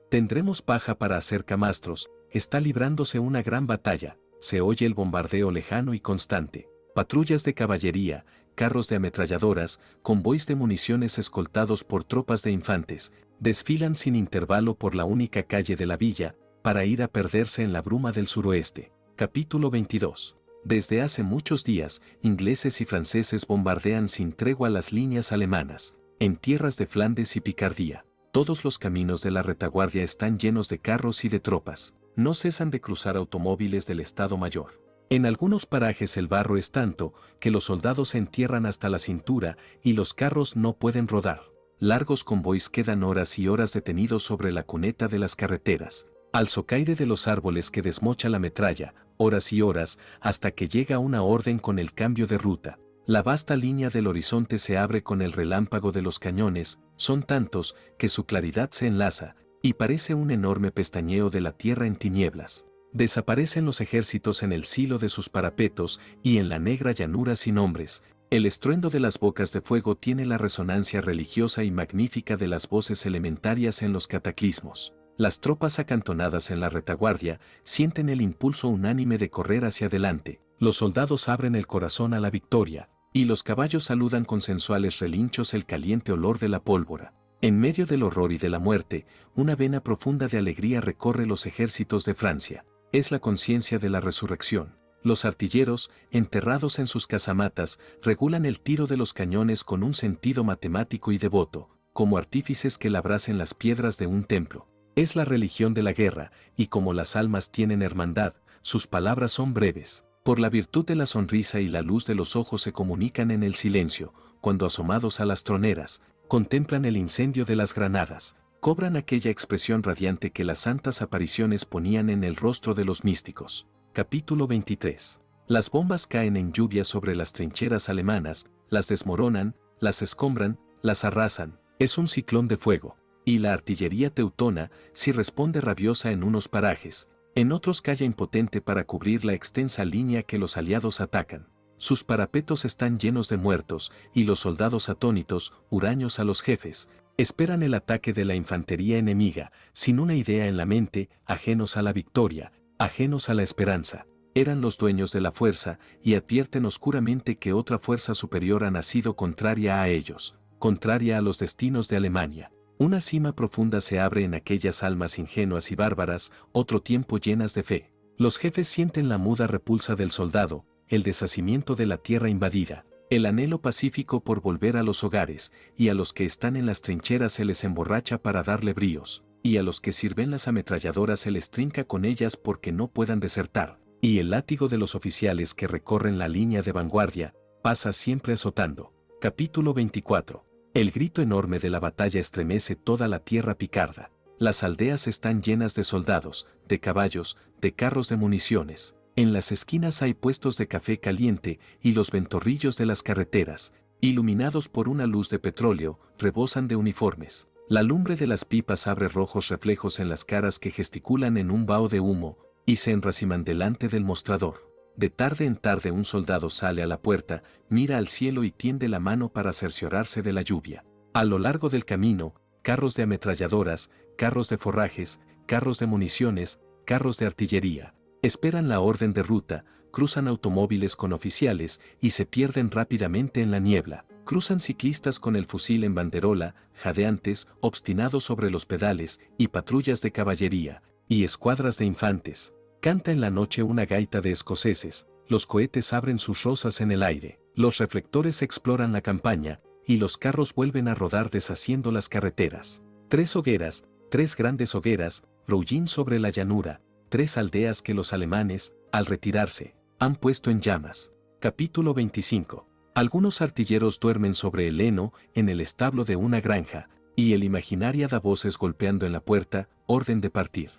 Tendremos paja para hacer camastros. Está librándose una gran batalla. Se oye el bombardeo lejano y constante. Patrullas de caballería, carros de ametralladoras, convoys de municiones escoltados por tropas de infantes, desfilan sin intervalo por la única calle de la villa, para ir a perderse en la bruma del suroeste. Capítulo 22. Desde hace muchos días, ingleses y franceses bombardean sin tregua las líneas alemanas. En tierras de Flandes y Picardía, todos los caminos de la retaguardia están llenos de carros y de tropas. No cesan de cruzar automóviles del Estado Mayor. En algunos parajes el barro es tanto que los soldados se entierran hasta la cintura y los carros no pueden rodar. Largos convoys quedan horas y horas detenidos sobre la cuneta de las carreteras, al socaire de los árboles que desmocha la metralla, horas y horas, hasta que llega una orden con el cambio de ruta. La vasta línea del horizonte se abre con el relámpago de los cañones, son tantos que su claridad se enlaza, y parece un enorme pestañeo de la tierra en tinieblas. Desaparecen los ejércitos en el silo de sus parapetos y en la negra llanura sin hombres. El estruendo de las bocas de fuego tiene la resonancia religiosa y magnífica de las voces elementarias en los cataclismos. Las tropas acantonadas en la retaguardia sienten el impulso unánime de correr hacia adelante. Los soldados abren el corazón a la victoria, y los caballos saludan con sensuales relinchos el caliente olor de la pólvora. En medio del horror y de la muerte, una vena profunda de alegría recorre los ejércitos de Francia. Es la conciencia de la resurrección. Los artilleros, enterrados en sus casamatas, regulan el tiro de los cañones con un sentido matemático y devoto, como artífices que labrasen las piedras de un templo. Es la religión de la guerra, y como las almas tienen hermandad, sus palabras son breves. Por la virtud de la sonrisa y la luz de los ojos se comunican en el silencio, cuando asomados a las troneras, contemplan el incendio de las granadas, cobran aquella expresión radiante que las santas apariciones ponían en el rostro de los místicos. Capítulo 23. Las bombas caen en lluvia sobre las trincheras alemanas, las desmoronan, las escombran, las arrasan, es un ciclón de fuego. Y la artillería teutona, si responde rabiosa en unos parajes, en otros calla impotente para cubrir la extensa línea que los aliados atacan. Sus parapetos están llenos de muertos, y los soldados atónitos, huraños a los jefes, esperan el ataque de la infantería enemiga, sin una idea en la mente, ajenos a la victoria, ajenos a la esperanza. Eran los dueños de la fuerza, y advierten oscuramente que otra fuerza superior ha nacido contraria a ellos, contraria a los destinos de Alemania. Una cima profunda se abre en aquellas almas ingenuas y bárbaras, otro tiempo llenas de fe. Los jefes sienten la muda repulsa del soldado, el deshacimiento de la tierra invadida, el anhelo pacífico por volver a los hogares, y a los que están en las trincheras se les emborracha para darle bríos, y a los que sirven las ametralladoras se les trinca con ellas porque no puedan desertar, y el látigo de los oficiales que recorren la línea de vanguardia pasa siempre azotando. Capítulo 24. El grito enorme de la batalla estremece toda la tierra picarda. Las aldeas están llenas de soldados, de caballos, de carros de municiones. En las esquinas hay puestos de café caliente y los ventorrillos de las carreteras, iluminados por una luz de petróleo, rebosan de uniformes. La lumbre de las pipas abre rojos reflejos en las caras que gesticulan en un vaho de humo y se enraciman delante del mostrador. De tarde en tarde un soldado sale a la puerta, mira al cielo y tiende la mano para cerciorarse de la lluvia. A lo largo del camino, carros de ametralladoras, carros de forrajes, carros de municiones, carros de artillería. Esperan la orden de ruta, cruzan automóviles con oficiales y se pierden rápidamente en la niebla. Cruzan ciclistas con el fusil en banderola, jadeantes, obstinados sobre los pedales, y patrullas de caballería, y escuadras de infantes. Canta en la noche una gaita de escoceses, los cohetes abren sus rosas en el aire, los reflectores exploran la campaña, y los carros vuelven a rodar deshaciendo las carreteras. 3 hogueras, 3 grandes hogueras, roullín sobre la llanura, 3 aldeas que los alemanes, al retirarse, han puesto en llamas. Capítulo 25. Algunos artilleros duermen sobre el heno en el establo de una granja, y el imaginaria da voces golpeando en la puerta, orden de partir.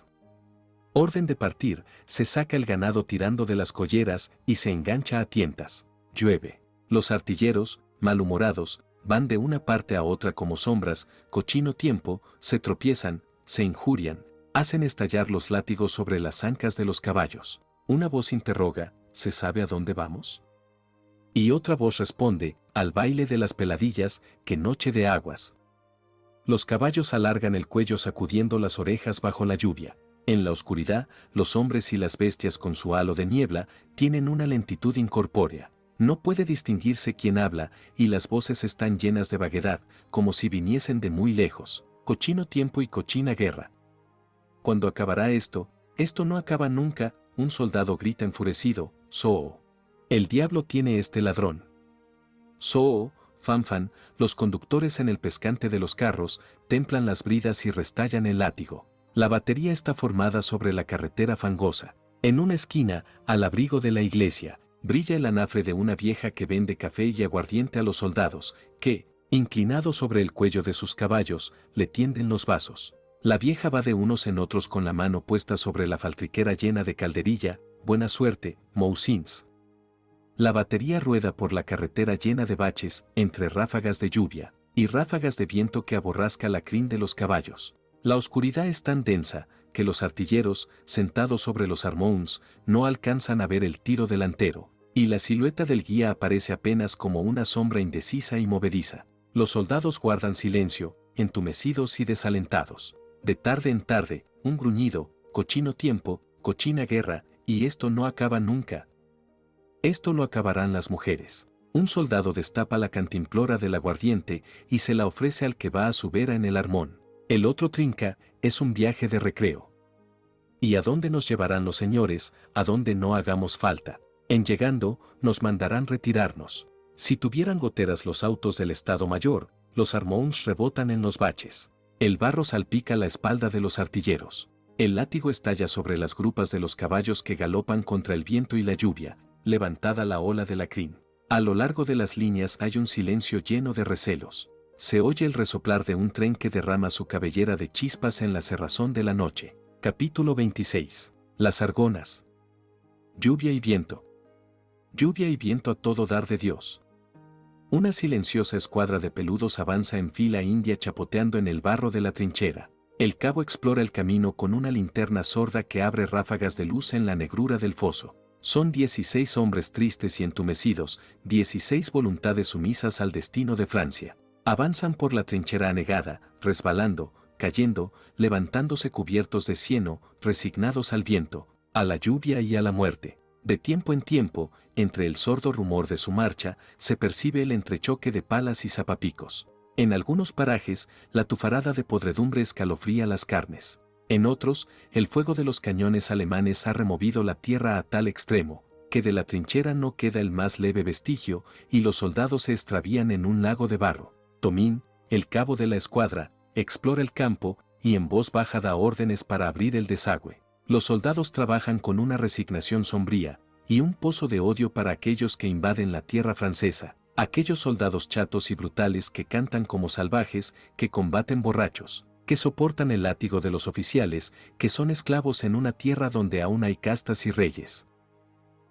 Orden de partir, se saca el ganado tirando de las colleras y se engancha a tientas. Llueve. Los artilleros, malhumorados, van de una parte a otra como sombras, cochino tiempo, se tropiezan, se injurian, hacen estallar los látigos sobre las ancas de los caballos. Una voz interroga, ¿se sabe a dónde vamos? Y otra voz responde, al baile de las peladillas, que noche de aguas. Los caballos alargan el cuello sacudiendo las orejas bajo la lluvia. En la oscuridad, los hombres y las bestias con su halo de niebla tienen una lentitud incorpórea. No puede distinguirse quién habla, y las voces están llenas de vaguedad, como si viniesen de muy lejos. Cochino tiempo y cochina guerra. ¿Cuándo acabará esto? Esto no acaba nunca, un soldado grita enfurecido, «¡Soo! El diablo tiene este ladrón!». «¡Soo!», fanfan, los conductores en el pescante de los carros, templan las bridas y restallan el látigo. La batería está formada sobre la carretera fangosa. En una esquina, al abrigo de la iglesia, brilla el anafre de una vieja que vende café y aguardiente a los soldados, que, inclinados sobre el cuello de sus caballos, le tienden los vasos. La vieja va de unos en otros con la mano puesta sobre la faltriquera llena de calderilla, buena suerte, Mousins. La batería rueda por la carretera llena de baches, entre ráfagas de lluvia y ráfagas de viento que aborrasca la crin de los caballos. La oscuridad es tan densa que los artilleros, sentados sobre los armouns, no alcanzan a ver el tiro delantero, y la silueta del guía aparece apenas como una sombra indecisa y movediza. Los soldados guardan silencio, entumecidos y desalentados. De tarde en tarde, un gruñido, cochino tiempo, cochina guerra, y esto no acaba nunca. Esto lo acabarán las mujeres. Un soldado destapa la cantimplora del aguardiente y se la ofrece al que va a su vera en el armón. El otro trinca, es un viaje de recreo. ¿Y a dónde nos llevarán los señores, a dónde no hagamos falta? En llegando, nos mandarán retirarnos. Si tuvieran goteras los autos del Estado Mayor, los armouns rebotan en los baches. El barro salpica la espalda de los artilleros. El látigo estalla sobre las grupas de los caballos que galopan contra el viento y la lluvia, levantada la ola de la crin. A lo largo de las líneas hay un silencio lleno de recelos. Se oye el resoplar de un tren que derrama su cabellera de chispas en la cerrazón de la noche. Capítulo 26. Las argonas. Lluvia y viento. Lluvia y viento a todo dar de Dios. Una silenciosa escuadra de peludos avanza en fila india chapoteando en el barro de la trinchera. El cabo explora el camino con una linterna sorda que abre ráfagas de luz en la negrura del foso. Son 16 hombres tristes y entumecidos, 16 voluntades sumisas al destino de Francia. Avanzan por la trinchera anegada, resbalando, cayendo, levantándose cubiertos de cieno, resignados al viento, a la lluvia y a la muerte. De tiempo en tiempo, entre el sordo rumor de su marcha, se percibe el entrechoque de palas y zapapicos. En algunos parajes, la tufarada de podredumbre escalofría las carnes. En otros, el fuego de los cañones alemanes ha removido la tierra a tal extremo, que de la trinchera no queda el más leve vestigio, y los soldados se extravían en un lago de barro. Tomín, el cabo de la escuadra, explora el campo, y en voz baja da órdenes para abrir el desagüe. Los soldados trabajan con una resignación sombría, y un pozo de odio para aquellos que invaden la tierra francesa, aquellos soldados chatos y brutales que cantan como salvajes, que combaten borrachos, que soportan el látigo de los oficiales, que son esclavos en una tierra donde aún hay castas y reyes.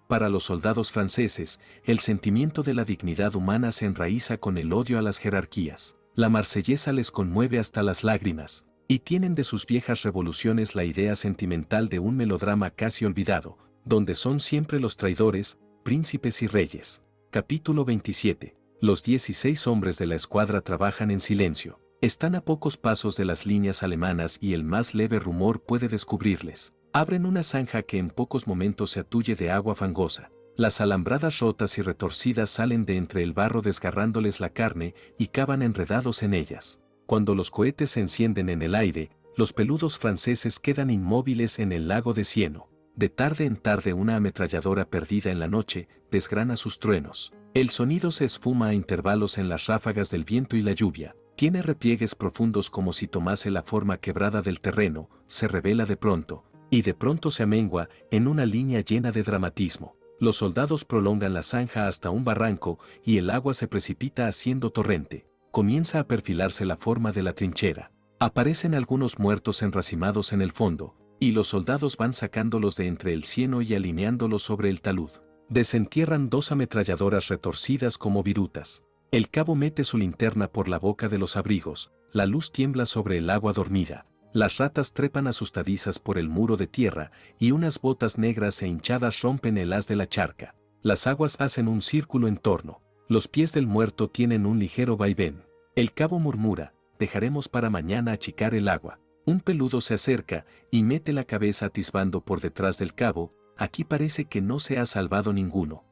Para los soldados franceses, el sentimiento de la dignidad humana se enraiza con el odio a las jerarquías. La marsellesa les conmueve hasta las lágrimas, y tienen de sus viejas revoluciones la idea sentimental de un melodrama casi olvidado, donde son siempre los traidores, príncipes y reyes. Capítulo 27. Los 16 hombres de la escuadra trabajan en silencio. Están a pocos pasos de las líneas alemanas y el más leve rumor puede descubrirles. Abren una zanja que en pocos momentos se atulle de agua fangosa. Las alambradas rotas y retorcidas salen de entre el barro desgarrándoles la carne y cavan enredados en ellas. Cuando los cohetes se encienden en el aire, los peludos franceses quedan inmóviles en el lago de cieno. De tarde en tarde una ametralladora perdida en la noche desgrana sus truenos. El sonido se esfuma a intervalos en las ráfagas del viento y la lluvia. Tiene repliegues profundos como si tomase la forma quebrada del terreno, se revela de pronto, y de pronto se amengua en una línea llena de dramatismo. Los soldados prolongan la zanja hasta un barranco y el agua se precipita haciendo torrente. Comienza a perfilarse la forma de la trinchera. Aparecen algunos muertos enracimados en el fondo, y los soldados van sacándolos de entre el cieno y alineándolos sobre el talud. Desentierran 2 ametralladoras retorcidas como virutas. El cabo mete su linterna por la boca de los abrigos, la luz tiembla sobre el agua dormida. Las ratas trepan asustadizas por el muro de tierra, y unas botas negras e hinchadas rompen el haz de la charca. Las aguas hacen un círculo en torno. Los pies del muerto tienen un ligero vaivén. El cabo murmura, dejaremos para mañana achicar el agua. Un peludo se acerca, y mete la cabeza atisbando por detrás del cabo, aquí parece que no se ha salvado ninguno.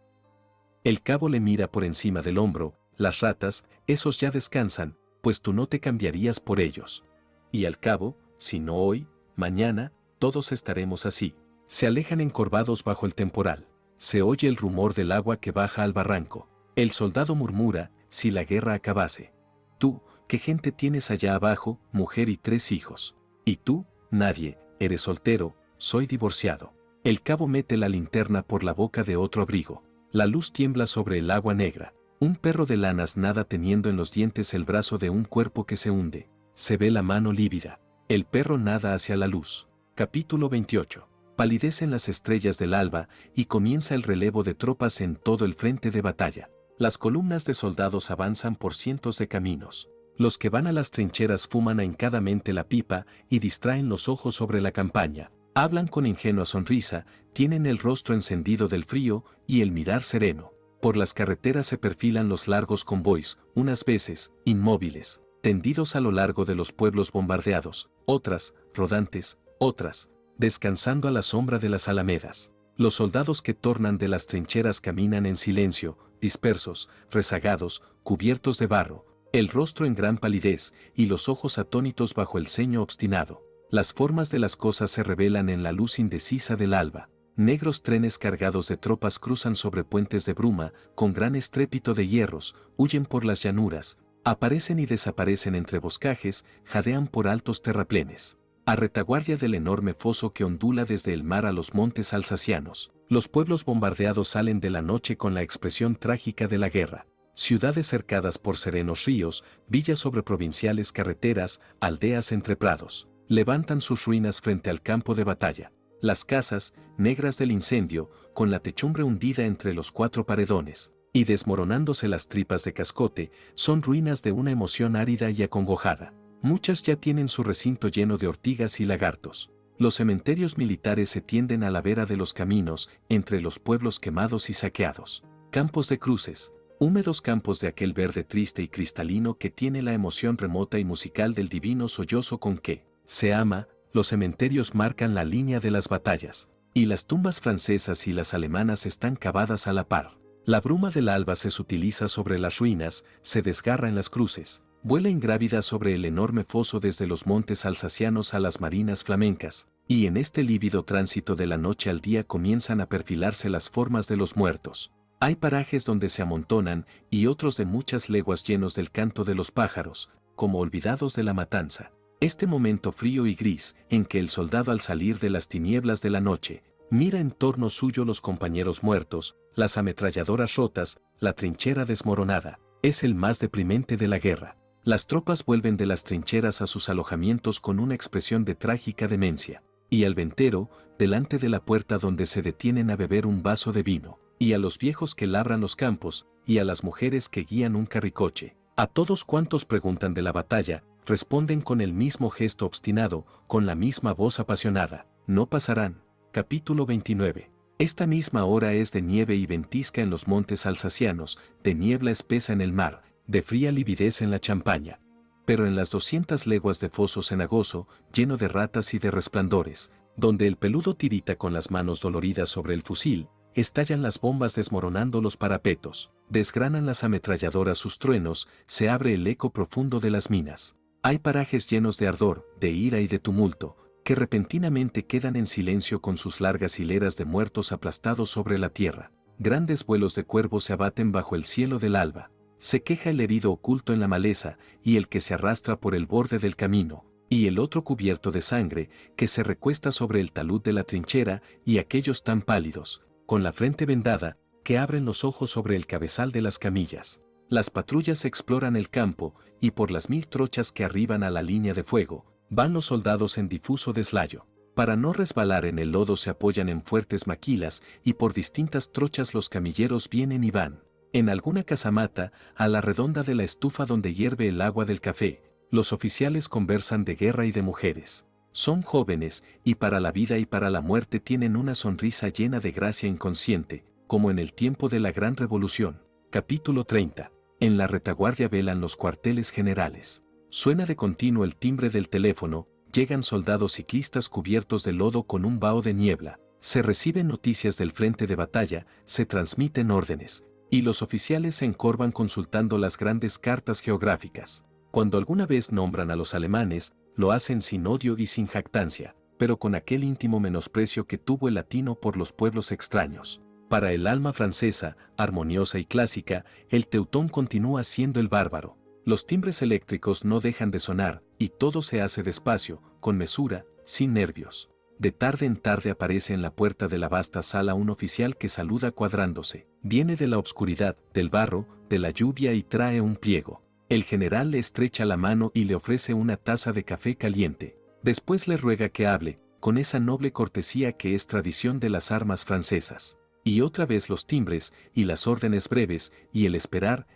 El cabo le mira por encima del hombro, las ratas, esos ya descansan, pues tú no te cambiarías por ellos. Y al cabo, si no hoy, mañana, todos estaremos así. Se alejan encorvados bajo el temporal. Se oye el rumor del agua que baja al barranco. El soldado murmura, si la guerra acabase. Tú, ¿qué gente tienes allá abajo? Mujer y 3 hijos. Y tú, nadie, eres soltero, soy divorciado. El cabo mete la linterna por la boca de otro abrigo. La luz tiembla sobre el agua negra. Un perro de lanas nada teniendo en los dientes el brazo de un cuerpo que se hunde. Se ve la mano lívida. El perro nada hacia la luz. Capítulo 28. Palidecen las estrellas del alba y comienza el relevo de tropas en todo el frente de batalla. Las columnas de soldados avanzan por cientos de caminos. Los que van a las trincheras fuman ahincadamente la pipa y distraen los ojos sobre la campaña. Hablan con ingenua sonrisa, tienen el rostro encendido del frío y el mirar sereno. Por las carreteras se perfilan los largos convoys, unas veces, inmóviles, tendidos a lo largo de los pueblos bombardeados, otras, rodantes, otras, descansando a la sombra de las alamedas. Los soldados que tornan de las trincheras caminan en silencio, dispersos, rezagados, cubiertos de barro, el rostro en gran palidez y los ojos atónitos bajo el ceño obstinado. Las formas de las cosas se revelan en la luz indecisa del alba. Negros trenes cargados de tropas cruzan sobre puentes de bruma, con gran estrépito de hierros, huyen por las llanuras, aparecen y desaparecen entre boscajes, jadean por altos terraplenes. A retaguardia del enorme foso que ondula desde el mar a los montes alsacianos, Los pueblos bombardeados salen de la noche con la expresión trágica de la guerra. Ciudades cercadas por serenos ríos, villas sobre provinciales carreteras, aldeas entre prados, levantan sus ruinas frente al campo de batalla. Las casas, negras del incendio, con la techumbre hundida entre los cuatro paredones, y desmoronándose las tripas de cascote, son ruinas de una emoción árida y acongojada. Muchas ya tienen su recinto lleno de ortigas y lagartos. Los cementerios militares se tienden a la vera de los caminos, entre los pueblos quemados y saqueados. Campos de cruces, húmedos campos de aquel verde triste y cristalino que tiene la emoción remota y musical del divino sollozo con que se ama. Los cementerios marcan la línea de las batallas, y las tumbas francesas y las alemanas están cavadas a la par. La bruma del alba se sutiliza sobre las ruinas, se desgarra en las cruces, vuela ingrávida sobre el enorme foso desde los montes alsacianos a las marinas flamencas, y en este lívido tránsito de la noche al día comienzan a perfilarse las formas de los muertos. Hay parajes donde se amontonan y otros de muchas leguas llenos del canto de los pájaros, como olvidados de la matanza. Este momento frío y gris, en que el soldado al salir de las tinieblas de la noche, mira en torno suyo los compañeros muertos, las ametralladoras rotas, la trinchera desmoronada, es el más deprimente de la guerra. Las tropas vuelven de las trincheras a sus alojamientos con una expresión de trágica demencia, y al ventero, delante de la puerta donde se detienen a beber un vaso de vino, y a los viejos que labran los campos, y a las mujeres que guían un carricoche. A todos cuantos preguntan de la batalla, responden con el mismo gesto obstinado, con la misma voz apasionada: no pasarán. Capítulo 29. Esta misma hora es de nieve y ventisca en los montes alsacianos, de niebla espesa en el mar, de fría lividez en la Champaña. Pero en las 200 leguas de foso cenagoso, lleno de ratas y de resplandores, donde el peludo tirita con las manos doloridas sobre el fusil, estallan las bombas desmoronando los parapetos, desgranan las ametralladoras sus truenos, se abre el eco profundo de las minas. Hay parajes llenos de ardor, de ira y de tumulto, que repentinamente quedan en silencio con sus largas hileras de muertos aplastados sobre la tierra. Grandes vuelos de cuervos se abaten bajo el cielo del alba. Se queja el herido oculto en la maleza, y el que se arrastra por el borde del camino, y el otro cubierto de sangre, que se recuesta sobre el talud de la trinchera, y aquellos tan pálidos, con la frente vendada, que abren los ojos sobre el cabezal de las camillas. Las patrullas exploran el campo, y por las 1000 trochas que arriban a la línea de fuego, van los soldados en difuso deslayo. Para no resbalar en el lodo se apoyan en fuertes maquilas, y por distintas trochas los camilleros vienen y van. En alguna casamata, a la redonda de la estufa donde hierve el agua del café, los oficiales conversan de guerra y de mujeres. Son jóvenes, y para la vida y para la muerte tienen una sonrisa llena de gracia inconsciente, como en el tiempo de la Gran Revolución. Capítulo 30. En la retaguardia velan los cuarteles generales. Suena de continuo el timbre del teléfono, llegan soldados ciclistas cubiertos de lodo con un vaho de niebla, se reciben noticias del frente de batalla, se transmiten órdenes, y los oficiales se encorvan consultando las grandes cartas geográficas. Cuando alguna vez nombran a los alemanes, lo hacen sin odio y sin jactancia, pero con aquel íntimo menosprecio que tuvo el latino por los pueblos extraños. Para el alma francesa, armoniosa y clásica, el teutón continúa siendo el bárbaro. Los timbres eléctricos no dejan de sonar, y todo se hace despacio, con mesura, sin nervios. De tarde en tarde aparece en la puerta de la vasta sala un oficial que saluda cuadrándose. Viene de la obscuridad, del barro, de la lluvia y trae un pliego. El general le estrecha la mano y le ofrece una taza de café caliente. Después le ruega que hable, con esa noble cortesía que es tradición de las armas francesas. Y otra vez los timbres, y las órdenes breves, y el esperar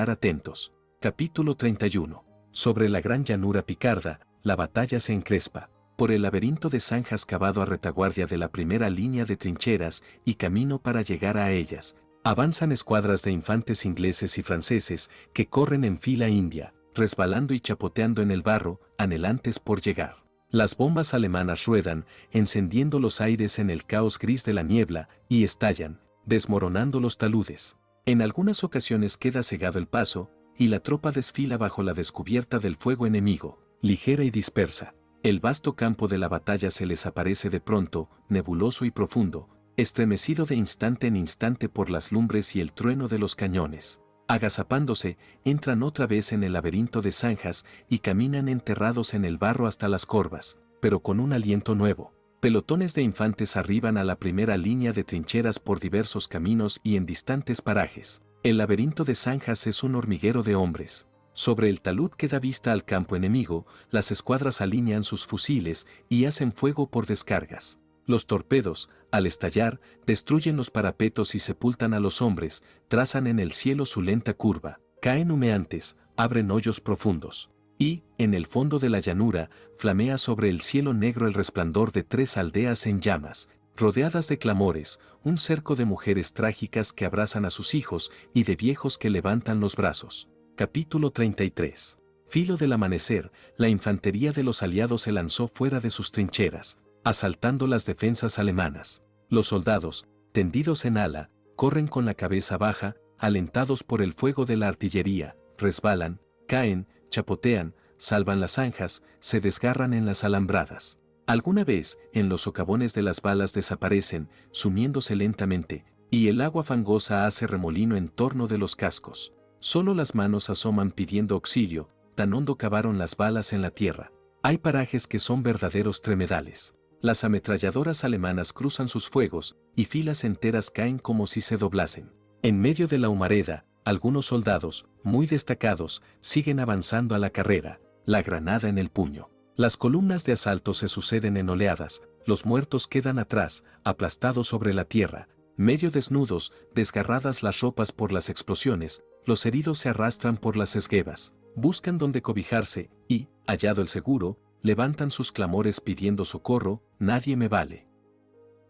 atentos. Capítulo 31. Sobre la gran llanura picarda, la batalla se encrespa. Por el laberinto de zanjas cavado a retaguardia de la primera línea de trincheras y camino para llegar a ellas, avanzan escuadras de infantes ingleses y franceses que corren en fila india, resbalando y chapoteando en el barro, anhelantes por llegar. Las bombas alemanas ruedan, encendiendo los aires en el caos gris de la niebla, y estallan, desmoronando los taludes. En algunas ocasiones queda cegado el paso, y la tropa desfila bajo la descubierta del fuego enemigo, ligera y dispersa. El vasto campo de la batalla se les aparece de pronto, nebuloso y profundo, estremecido de instante en instante por las lumbres y el trueno de los cañones. Agazapándose, entran otra vez en el laberinto de zanjas y caminan enterrados en el barro hasta las corvas, pero con un aliento nuevo. Pelotones de infantes arriban a la primera línea de trincheras por diversos caminos y en distantes parajes. El laberinto de zanjas es un hormiguero de hombres. Sobre el talud que da vista al campo enemigo, las escuadras alinean sus fusiles y hacen fuego por descargas. Los torpedos, al estallar, destruyen los parapetos y sepultan a los hombres, trazan en el cielo su lenta curva, caen humeantes, abren hoyos profundos. Y, en el fondo de la llanura, flamea sobre el cielo negro el resplandor de 3 aldeas en llamas, rodeadas de clamores, un cerco de mujeres trágicas que abrazan a sus hijos y de viejos que levantan los brazos. Capítulo 33. Filo del amanecer, la infantería de los aliados se lanzó fuera de sus trincheras, asaltando las defensas alemanas. Los soldados, tendidos en ala, corren con la cabeza baja, alentados por el fuego de la artillería, resbalan, caen, chapotean, salvan las zanjas, se desgarran en las alambradas. Alguna vez, en los socavones de las balas desaparecen, sumiéndose lentamente, y el agua fangosa hace remolino en torno de los cascos. Solo las manos asoman pidiendo auxilio, tan hondo cavaron las balas en la tierra. Hay parajes que son verdaderos tremedales. Las ametralladoras alemanas cruzan sus fuegos, y filas enteras caen como si se doblasen. En medio de la humareda, algunos soldados, muy destacados, siguen avanzando a la carrera, la granada en el puño. Las columnas de asalto se suceden en oleadas, los muertos quedan atrás, aplastados sobre la tierra, medio desnudos, desgarradas las ropas por las explosiones, los heridos se arrastran por las esguevas, buscan donde cobijarse y, hallado el seguro, levantan sus clamores pidiendo socorro, nadie me vale.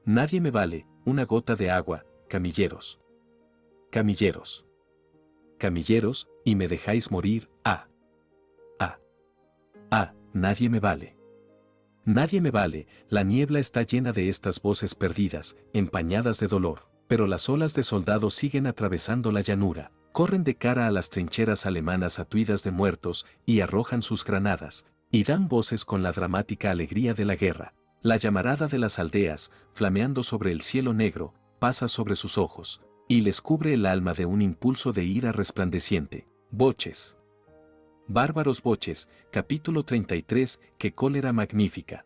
Nadie me vale, una gota de agua, camilleros. Camilleros. Camilleros, y me dejáis morir, nadie me vale. Nadie me vale, la niebla está llena de estas voces perdidas, empañadas de dolor, pero las olas de soldados siguen atravesando la llanura, corren de cara a las trincheras alemanas atuidas de muertos y arrojan sus granadas, y dan voces con la dramática alegría de la guerra. La llamarada de las aldeas, flameando sobre el cielo negro, pasa sobre sus ojos, y les cubre el alma de un impulso de ira resplandeciente. Boches. Bárbaros boches, capítulo 33, qué cólera magnífica.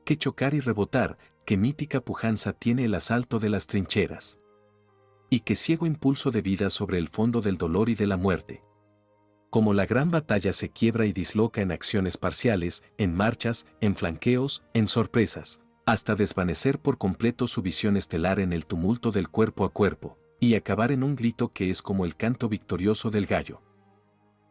Qué chocar y rebotar, qué mítica pujanza tiene el asalto de las trincheras. Y qué ciego impulso de vida sobre el fondo del dolor y de la muerte. Como la gran batalla se quiebra y disloca en acciones parciales, en marchas, en flanqueos, en sorpresas, hasta desvanecer por completo su visión estelar en el tumulto del cuerpo a cuerpo, y acabar en un grito que es como el canto victorioso del gallo.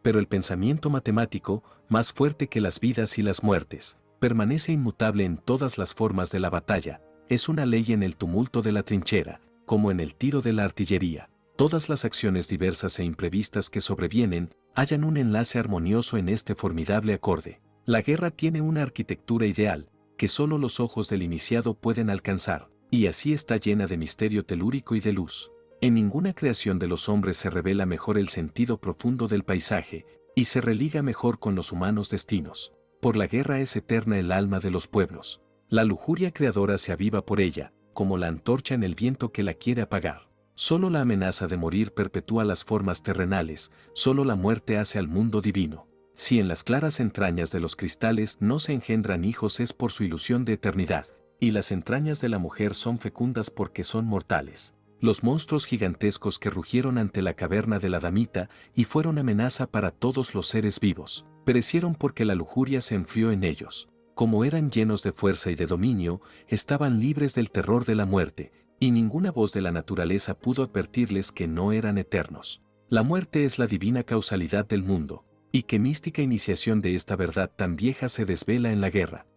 Pero el pensamiento matemático, más fuerte que las vidas y las muertes, permanece inmutable en todas las formas de la batalla, es una ley en el tumulto de la trinchera, como en el tiro de la artillería. Todas las acciones diversas e imprevistas que sobrevienen, hallan un enlace armonioso en este formidable acorde. La guerra tiene una arquitectura ideal, que solo los ojos del iniciado pueden alcanzar, y así está llena de misterio telúrico y de luz. En ninguna creación de los hombres se revela mejor el sentido profundo del paisaje, y se religa mejor con los humanos destinos. Por la guerra es eterna el alma de los pueblos. La lujuria creadora se aviva por ella, como la antorcha en el viento que la quiere apagar. Solo la amenaza de morir perpetúa las formas terrenales, solo la muerte hace al mundo divino. Si en las claras entrañas de los cristales no se engendran hijos es por su ilusión de eternidad, y las entrañas de la mujer son fecundas porque son mortales. Los monstruos gigantescos que rugieron ante la caverna de la damita y fueron amenaza para todos los seres vivos, perecieron porque la lujuria se enfrió en ellos. Como eran llenos de fuerza y de dominio, estaban libres del terror de la muerte, y ninguna voz de la naturaleza pudo advertirles que no eran eternos. La muerte es la divina causalidad del mundo, y qué mística iniciación de esta verdad tan vieja se desvela en la guerra.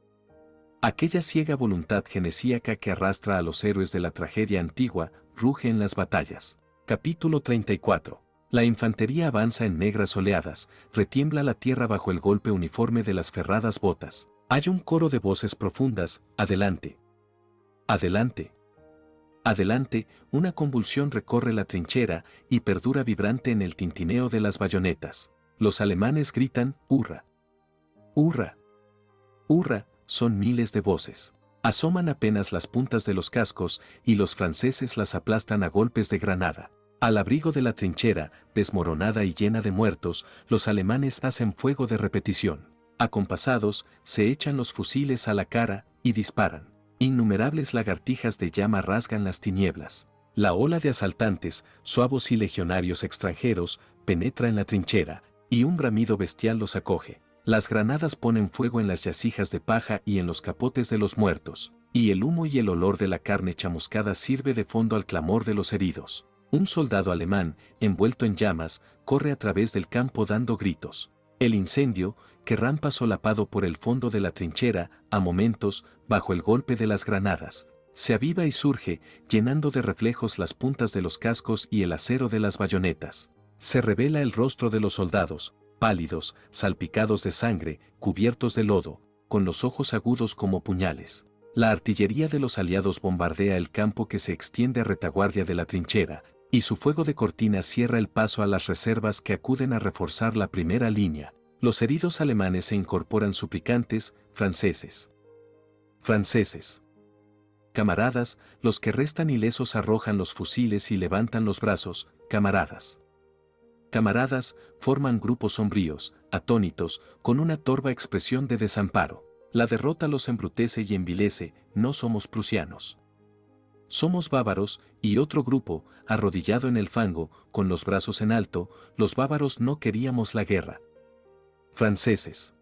Aquella ciega voluntad genesíaca que arrastra a los héroes de la tragedia antigua, ruge en las batallas. Capítulo 34. La infantería avanza en negras oleadas, retiembla la tierra bajo el golpe uniforme de las ferradas botas. Hay un coro de voces profundas, adelante. Adelante. Adelante, una convulsión recorre la trinchera y perdura vibrante en el tintineo de las bayonetas. Los alemanes gritan, ¡hurra! ¡Hurra! ¡Hurra! Son miles de voces. Asoman apenas las puntas de los cascos y los franceses las aplastan a golpes de granada. Al abrigo de la trinchera, desmoronada y llena de muertos, los alemanes hacen fuego de repetición. Acompasados, se echan los fusiles a la cara y disparan. Innumerables lagartijas de llama rasgan las tinieblas. La ola de asaltantes, suavos y legionarios extranjeros, penetra en la trinchera, y un bramido bestial los acoge. Las granadas ponen fuego en las yacijas de paja y en los capotes de los muertos, y el humo y el olor de la carne chamuscada sirve de fondo al clamor de los heridos. Un soldado alemán, envuelto en llamas, corre a través del campo dando gritos. El incendio, que rampa solapado por el fondo de la trinchera, a momentos, bajo el golpe de las granadas, se aviva y surge, llenando de reflejos las puntas de los cascos y el acero de las bayonetas. Se revela el rostro de los soldados, pálidos, salpicados de sangre, cubiertos de lodo, con los ojos agudos como puñales. La artillería de los aliados bombardea el campo que se extiende a retaguardia de la trinchera, y su fuego de cortina cierra el paso a las reservas que acuden a reforzar la primera línea. Los heridos alemanes se incorporan suplicantes, franceses. Franceses. Camaradas, los que restan ilesos arrojan los fusiles y levantan los brazos, camaradas. Camaradas, forman grupos sombríos, atónitos, con una torva expresión de desamparo. La derrota los embrutece y envilece, no somos prusianos. Somos bávaros, y otro grupo, arrodillado en el fango, con los brazos en alto, los bávaros no queríamos la guerra. Franceses.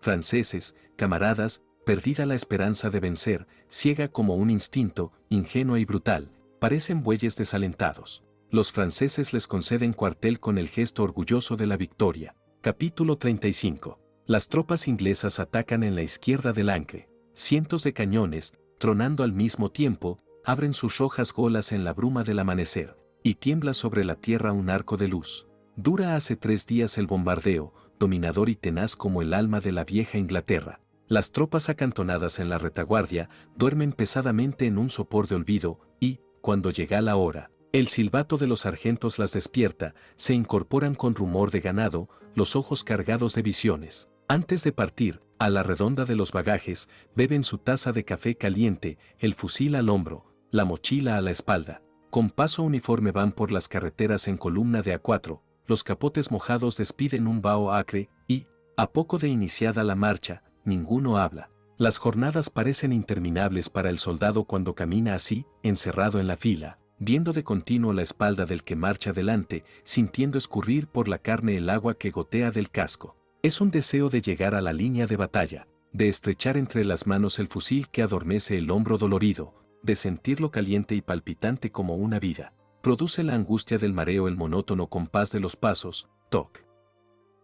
Franceses, camaradas, perdida la esperanza de vencer, ciega como un instinto, ingenua y brutal, parecen bueyes desalentados. Los franceses les conceden cuartel con el gesto orgulloso de la victoria. Capítulo 35. Las tropas inglesas atacan en la izquierda del Ancre. Cientos de cañones, tronando al mismo tiempo, abren sus rojas golas en la bruma del amanecer, y tiembla sobre la tierra un arco de luz. Dura hace 3 días el bombardeo, dominador y tenaz como el alma de la vieja Inglaterra. Las tropas acantonadas en la retaguardia duermen pesadamente en un sopor de olvido y, cuando llega la hora, el silbato de los sargentos las despierta, se incorporan con rumor de ganado, los ojos cargados de visiones. Antes de partir, a la redonda de los bagajes, beben su taza de café caliente, el fusil al hombro, la mochila a la espalda. Con paso uniforme van por las carreteras en columna de A4, los capotes mojados despiden un vaho acre y, a poco de iniciada la marcha, ninguno habla. Las jornadas parecen interminables para el soldado cuando camina así, encerrado en la fila, viendo de continuo la espalda del que marcha delante, sintiendo escurrir por la carne el agua que gotea del casco. Es un deseo de llegar a la línea de batalla, de estrechar entre las manos el fusil que adormece el hombro dolorido, de sentirlo caliente y palpitante como una vida. Produce la angustia del mareo el monótono compás de los pasos, toc,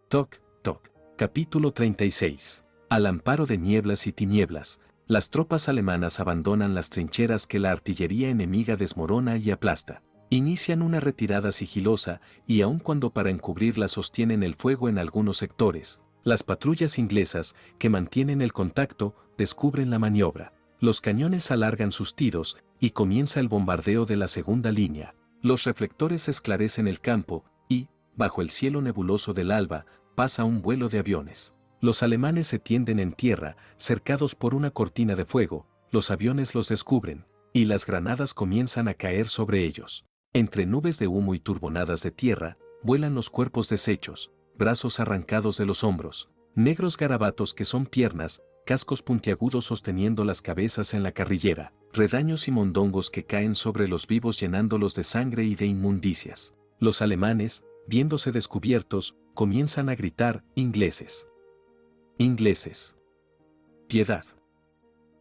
toc, toc. Capítulo 36. Al amparo de nieblas y tinieblas, las tropas alemanas abandonan las trincheras que la artillería enemiga desmorona y aplasta. Inician una retirada sigilosa y aun cuando para encubrirla sostienen el fuego en algunos sectores, las patrullas inglesas, que mantienen el contacto, descubren la maniobra. Los cañones alargan sus tiros y comienza el bombardeo de la segunda línea. Los reflectores esclarecen el campo y, bajo el cielo nebuloso del alba, pasa un vuelo de aviones. Los alemanes se tienden en tierra, cercados por una cortina de fuego, los aviones los descubren, y las granadas comienzan a caer sobre ellos. Entre nubes de humo y turbonadas de tierra, vuelan los cuerpos deshechos, brazos arrancados de los hombros, negros garabatos que son piernas, cascos puntiagudos sosteniendo las cabezas en la carrillera, redaños y mondongos que caen sobre los vivos llenándolos de sangre y de inmundicias. Los alemanes, viéndose descubiertos, comienzan a gritar: ingleses. Ingleses. Piedad.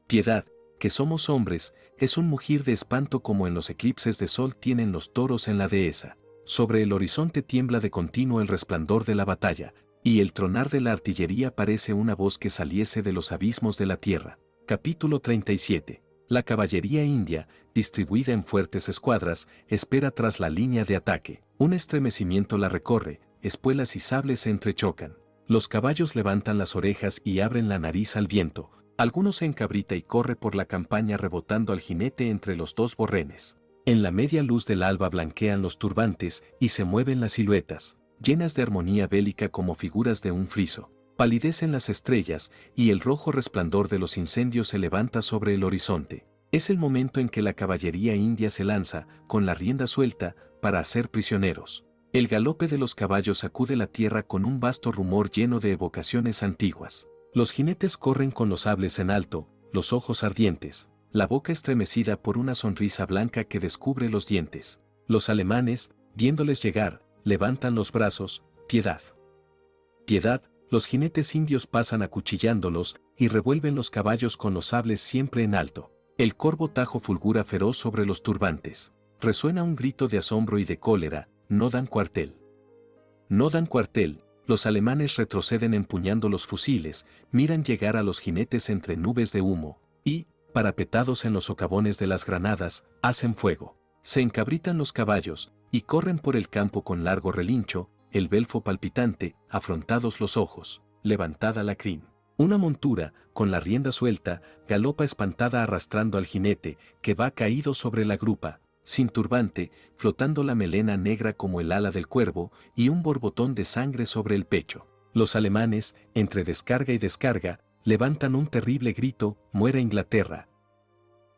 Piedad, que somos hombres, es un mugir de espanto como en los eclipses de sol tienen los toros en la dehesa. Sobre el horizonte tiembla de continuo el resplandor de la batalla, y el tronar de la artillería parece una voz que saliese de los abismos de la tierra. Capítulo 37. La caballería india, distribuida en fuertes escuadras, espera tras la línea de ataque. Un estremecimiento la recorre, espuelas y sables se entrechocan. Los caballos levantan las orejas y abren la nariz al viento. Algunos se encabrita y corre por la campaña rebotando al jinete entre los dos borrenes. En la media luz del alba blanquean los turbantes y se mueven las siluetas, llenas de armonía bélica como figuras de un friso. Palidecen las estrellas y el rojo resplandor de los incendios se levanta sobre el horizonte. Es el momento en que la caballería india se lanza, con la rienda suelta, para hacer prisioneros. El galope de los caballos sacude la tierra con un vasto rumor lleno de evocaciones antiguas. Los jinetes corren con los sables en alto, los ojos ardientes, la boca estremecida por una sonrisa blanca que descubre los dientes. Los alemanes, viéndoles llegar, levantan los brazos, piedad. Piedad, los jinetes indios pasan acuchillándolos y revuelven los caballos con los sables siempre en alto. El corvo tajo fulgura feroz sobre los turbantes. Resuena un grito de asombro y de cólera, no dan cuartel. No dan cuartel, los alemanes retroceden empuñando los fusiles, miran llegar a los jinetes entre nubes de humo, y, parapetados en los socavones de las granadas, hacen fuego. Se encabritan los caballos, y corren por el campo con largo relincho, el belfo palpitante, afrontados los ojos, levantada la crin. Una montura, con la rienda suelta, galopa espantada arrastrando al jinete, que va caído sobre la grupa, sin turbante, flotando la melena negra como el ala del cuervo, y un borbotón de sangre sobre el pecho. Los alemanes, entre descarga y descarga, levantan un terrible grito, ¡muera Inglaterra!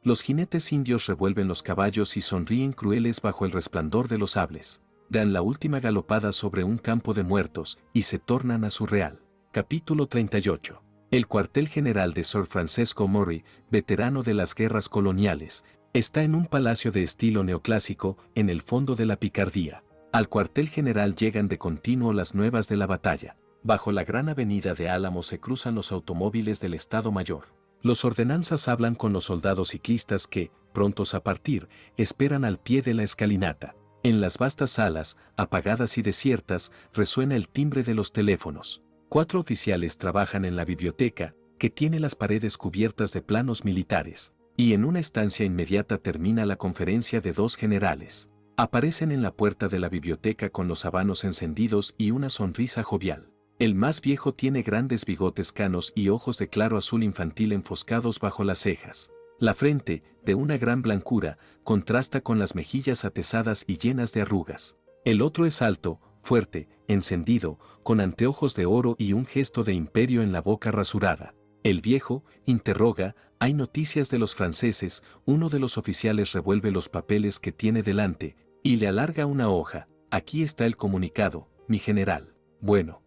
Los jinetes indios revuelven los caballos y sonríen crueles bajo el resplandor de los sables. Dan la última galopada sobre un campo de muertos y se tornan a su real. Capítulo 38. El cuartel general de Sir Francisco Murray, veterano de las guerras coloniales, está en un palacio de estilo neoclásico, en el fondo de la Picardía. Al cuartel general llegan de continuo las nuevas de la batalla. Bajo la gran avenida de Álamos se cruzan los automóviles del Estado Mayor. Los ordenanzas hablan con los soldados ciclistas que, prontos a partir, esperan al pie de la escalinata. En las vastas salas, apagadas y desiertas, resuena el timbre de los teléfonos. 4 oficiales trabajan en la biblioteca, que tiene las paredes cubiertas de planos militares, y en una estancia inmediata termina la conferencia de 2 generales. Aparecen en la puerta de la biblioteca con los habanos encendidos y una sonrisa jovial. El más viejo tiene grandes bigotes canos y ojos de claro azul infantil enfoscados bajo las cejas. La frente, de una gran blancura, contrasta con las mejillas atesadas y llenas de arrugas. El otro es alto, fuerte, encendido, con anteojos de oro y un gesto de imperio en la boca rasurada. El viejo interroga, hay noticias de los franceses, uno de los oficiales revuelve los papeles que tiene delante, y le alarga una hoja. Aquí está el comunicado, mi general. Bueno.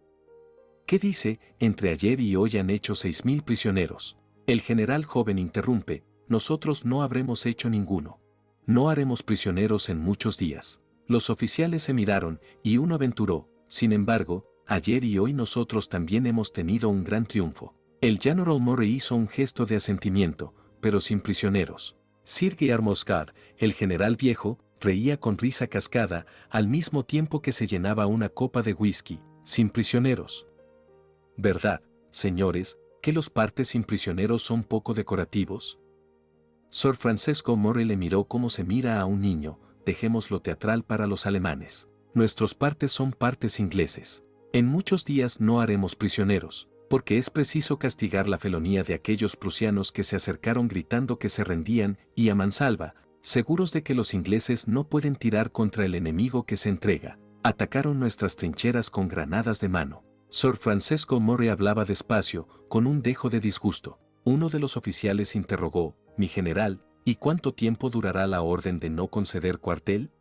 ¿Qué dice? Entre ayer y hoy han hecho 6.000 prisioneros. El general joven interrumpe, nosotros no habremos hecho ninguno. No haremos prisioneros en muchos días. Los oficiales se miraron, y uno aventuró, sin embargo, ayer y hoy nosotros también hemos tenido un gran triunfo. El General Murray hizo un gesto de asentimiento, pero sin prisioneros. Sir Guy Moscard, el general viejo, reía con risa cascada, al mismo tiempo que se llenaba una copa de whisky, sin prisioneros. ¿Verdad, señores, que los partes sin prisioneros son poco decorativos? Sir Francisco Murray le miró como se mira a un niño, dejemos lo teatral para los alemanes. Nuestros partes son partes ingleses. En muchos días no haremos prisioneros, porque es preciso castigar la felonía de aquellos prusianos que se acercaron gritando que se rendían y a mansalva, seguros de que los ingleses no pueden tirar contra el enemigo que se entrega. Atacaron nuestras trincheras con granadas de mano. Sir Francisco Murray hablaba despacio, con un dejo de disgusto. Uno de los oficiales interrogó, mi general, ¿y cuánto tiempo durará la orden de no conceder cuartel?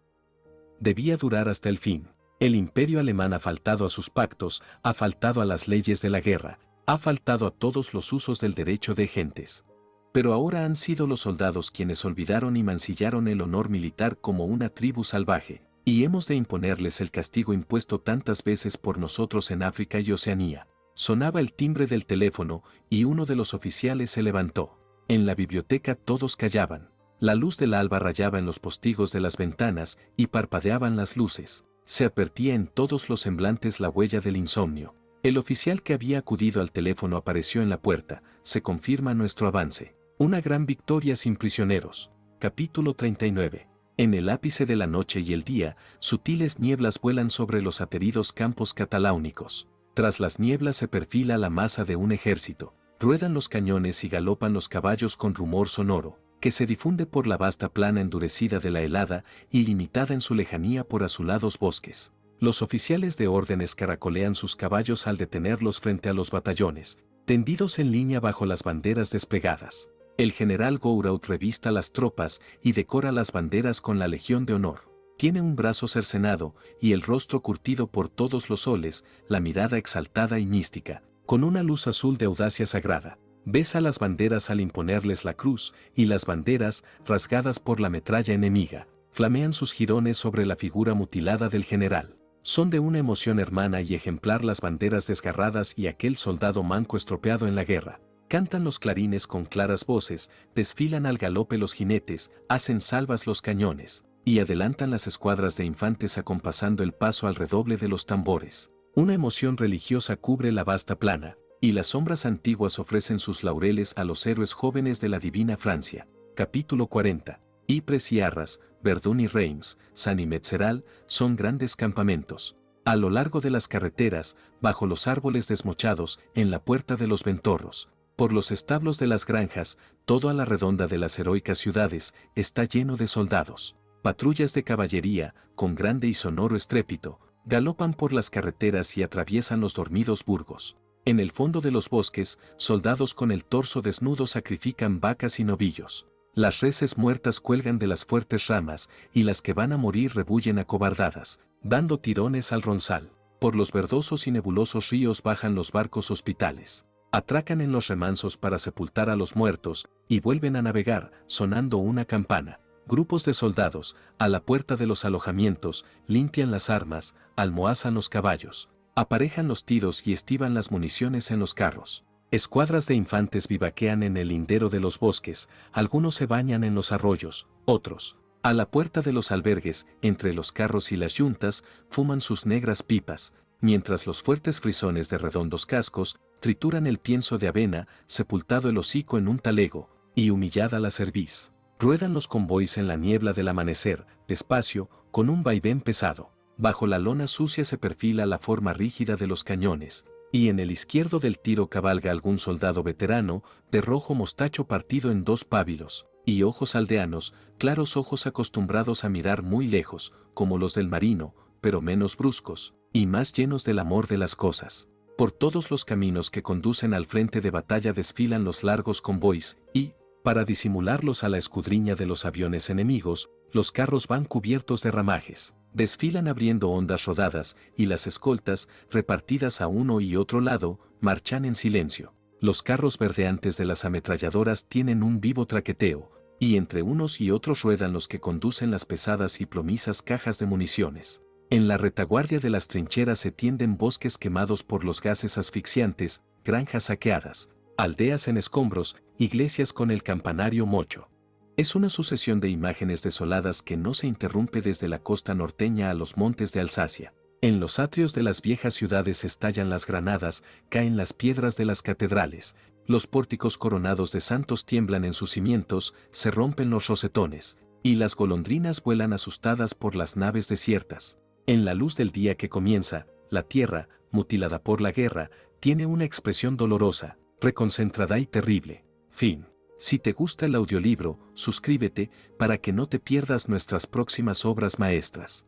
Debía durar hasta el fin. El imperio alemán ha faltado a sus pactos, ha faltado a las leyes de la guerra, ha faltado a todos los usos del derecho de gentes. Pero ahora han sido los soldados quienes olvidaron y mancillaron el honor militar como una tribu salvaje, y hemos de imponerles el castigo impuesto tantas veces por nosotros en África y Oceanía. Sonaba el timbre del teléfono, y uno de los oficiales se levantó. En la biblioteca todos callaban. La luz del alba rayaba en los postigos de las ventanas y parpadeaban las luces. Se advertía en todos los semblantes la huella del insomnio. El oficial que había acudido al teléfono apareció en la puerta. Se confirma nuestro avance. Una gran victoria sin prisioneros. Capítulo 39. En el ápice de la noche y el día, sutiles nieblas vuelan sobre los ateridos campos cataláunicos. Tras las nieblas se perfila la masa de un ejército. Ruedan los cañones y galopan los caballos con rumor sonoro, que se difunde por la vasta plana endurecida de la helada y limitada en su lejanía por azulados bosques. Los oficiales de órdenes caracolean sus caballos al detenerlos frente a los batallones, tendidos en línea bajo las banderas desplegadas. El general Gouraud revista las tropas y decora las banderas con la Legión de Honor. Tiene un brazo cercenado y el rostro curtido por todos los soles, la mirada exaltada y mística, con una luz azul de audacia sagrada. Besa las banderas al imponerles la cruz, y las banderas, rasgadas por la metralla enemiga, flamean sus jirones sobre la figura mutilada del general. Son de una emoción hermana y ejemplar las banderas desgarradas y aquel soldado manco estropeado en la guerra. Cantan los clarines con claras voces, desfilan al galope los jinetes, hacen salvas los cañones, y adelantan las escuadras de infantes acompasando el paso al redoble de los tambores. Una emoción religiosa cubre la vasta plana, y las sombras antiguas ofrecen sus laureles a los héroes jóvenes de la divina Francia. Capítulo 40. Ypres y Arras, Verdun y Reims, San y Metzeral, son grandes campamentos. A lo largo de las carreteras, bajo los árboles desmochados, en la puerta de los ventorros, por los establos de las granjas, todo a la redonda de las heroicas ciudades, está lleno de soldados. Patrullas de caballería, con grande y sonoro estrépito, galopan por las carreteras y atraviesan los dormidos burgos. En el fondo de los bosques, soldados con el torso desnudo sacrifican vacas y novillos. Las reses muertas cuelgan de las fuertes ramas, y las que van a morir rebullen acobardadas, dando tirones al ronzal. Por los verdosos y nebulosos ríos bajan los barcos hospitales. Atracan en los remansos para sepultar a los muertos, y vuelven a navegar, sonando una campana. Grupos de soldados, a la puerta de los alojamientos, limpian las armas, almohazan los caballos, aparejan los tiros y estiban las municiones en los carros. Escuadras de infantes vivaquean en el lindero de los bosques, algunos se bañan en los arroyos, otros, a la puerta de los albergues, entre los carros y las yuntas, fuman sus negras pipas, mientras los fuertes frisones de redondos cascos trituran el pienso de avena, sepultado el hocico en un talego, y humillada la cerviz. Ruedan los convoys en la niebla del amanecer, despacio, con un vaivén pesado. Bajo la lona sucia se perfila la forma rígida de los cañones, y en el izquierdo del tiro cabalga algún soldado veterano, de rojo mostacho partido en dos pábilos, y ojos aldeanos, claros ojos acostumbrados a mirar muy lejos, como los del marino, pero menos bruscos, y más llenos del amor de las cosas. Por todos los caminos que conducen al frente de batalla desfilan los largos convoys, y, para disimularlos a la escudriña de los aviones enemigos, los carros van cubiertos de ramajes. Desfilan abriendo hondas rodadas, y las escoltas, repartidas a uno y otro lado, marchan en silencio. Los carros verdeantes de las ametralladoras tienen un vivo traqueteo, y entre unos y otros ruedan los que conducen las pesadas y plomizas cajas de municiones. En la retaguardia de las trincheras se tienden bosques quemados por los gases asfixiantes, granjas saqueadas, aldeas en escombros, iglesias con el campanario mocho. Es una sucesión de imágenes desoladas que no se interrumpe desde la costa norteña a los montes de Alsacia. En los atrios de las viejas ciudades estallan las granadas, caen las piedras de las catedrales, los pórticos coronados de santos tiemblan en sus cimientos, se rompen los rosetones, y las golondrinas vuelan asustadas por las naves desiertas. En la luz del día que comienza, la tierra, mutilada por la guerra, tiene una expresión dolorosa, reconcentrada y terrible. Fin. Si te gusta el audiolibro, suscríbete para que no te pierdas nuestras próximas obras maestras.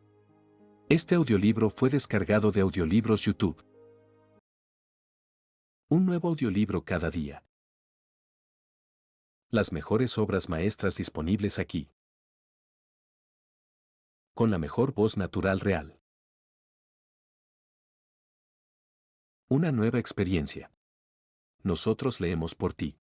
Este audiolibro fue descargado de Audiolibros YouTube. Un nuevo audiolibro cada día. Las mejores obras maestras disponibles aquí. Con la mejor voz natural real. Una nueva experiencia. Nosotros leemos por ti.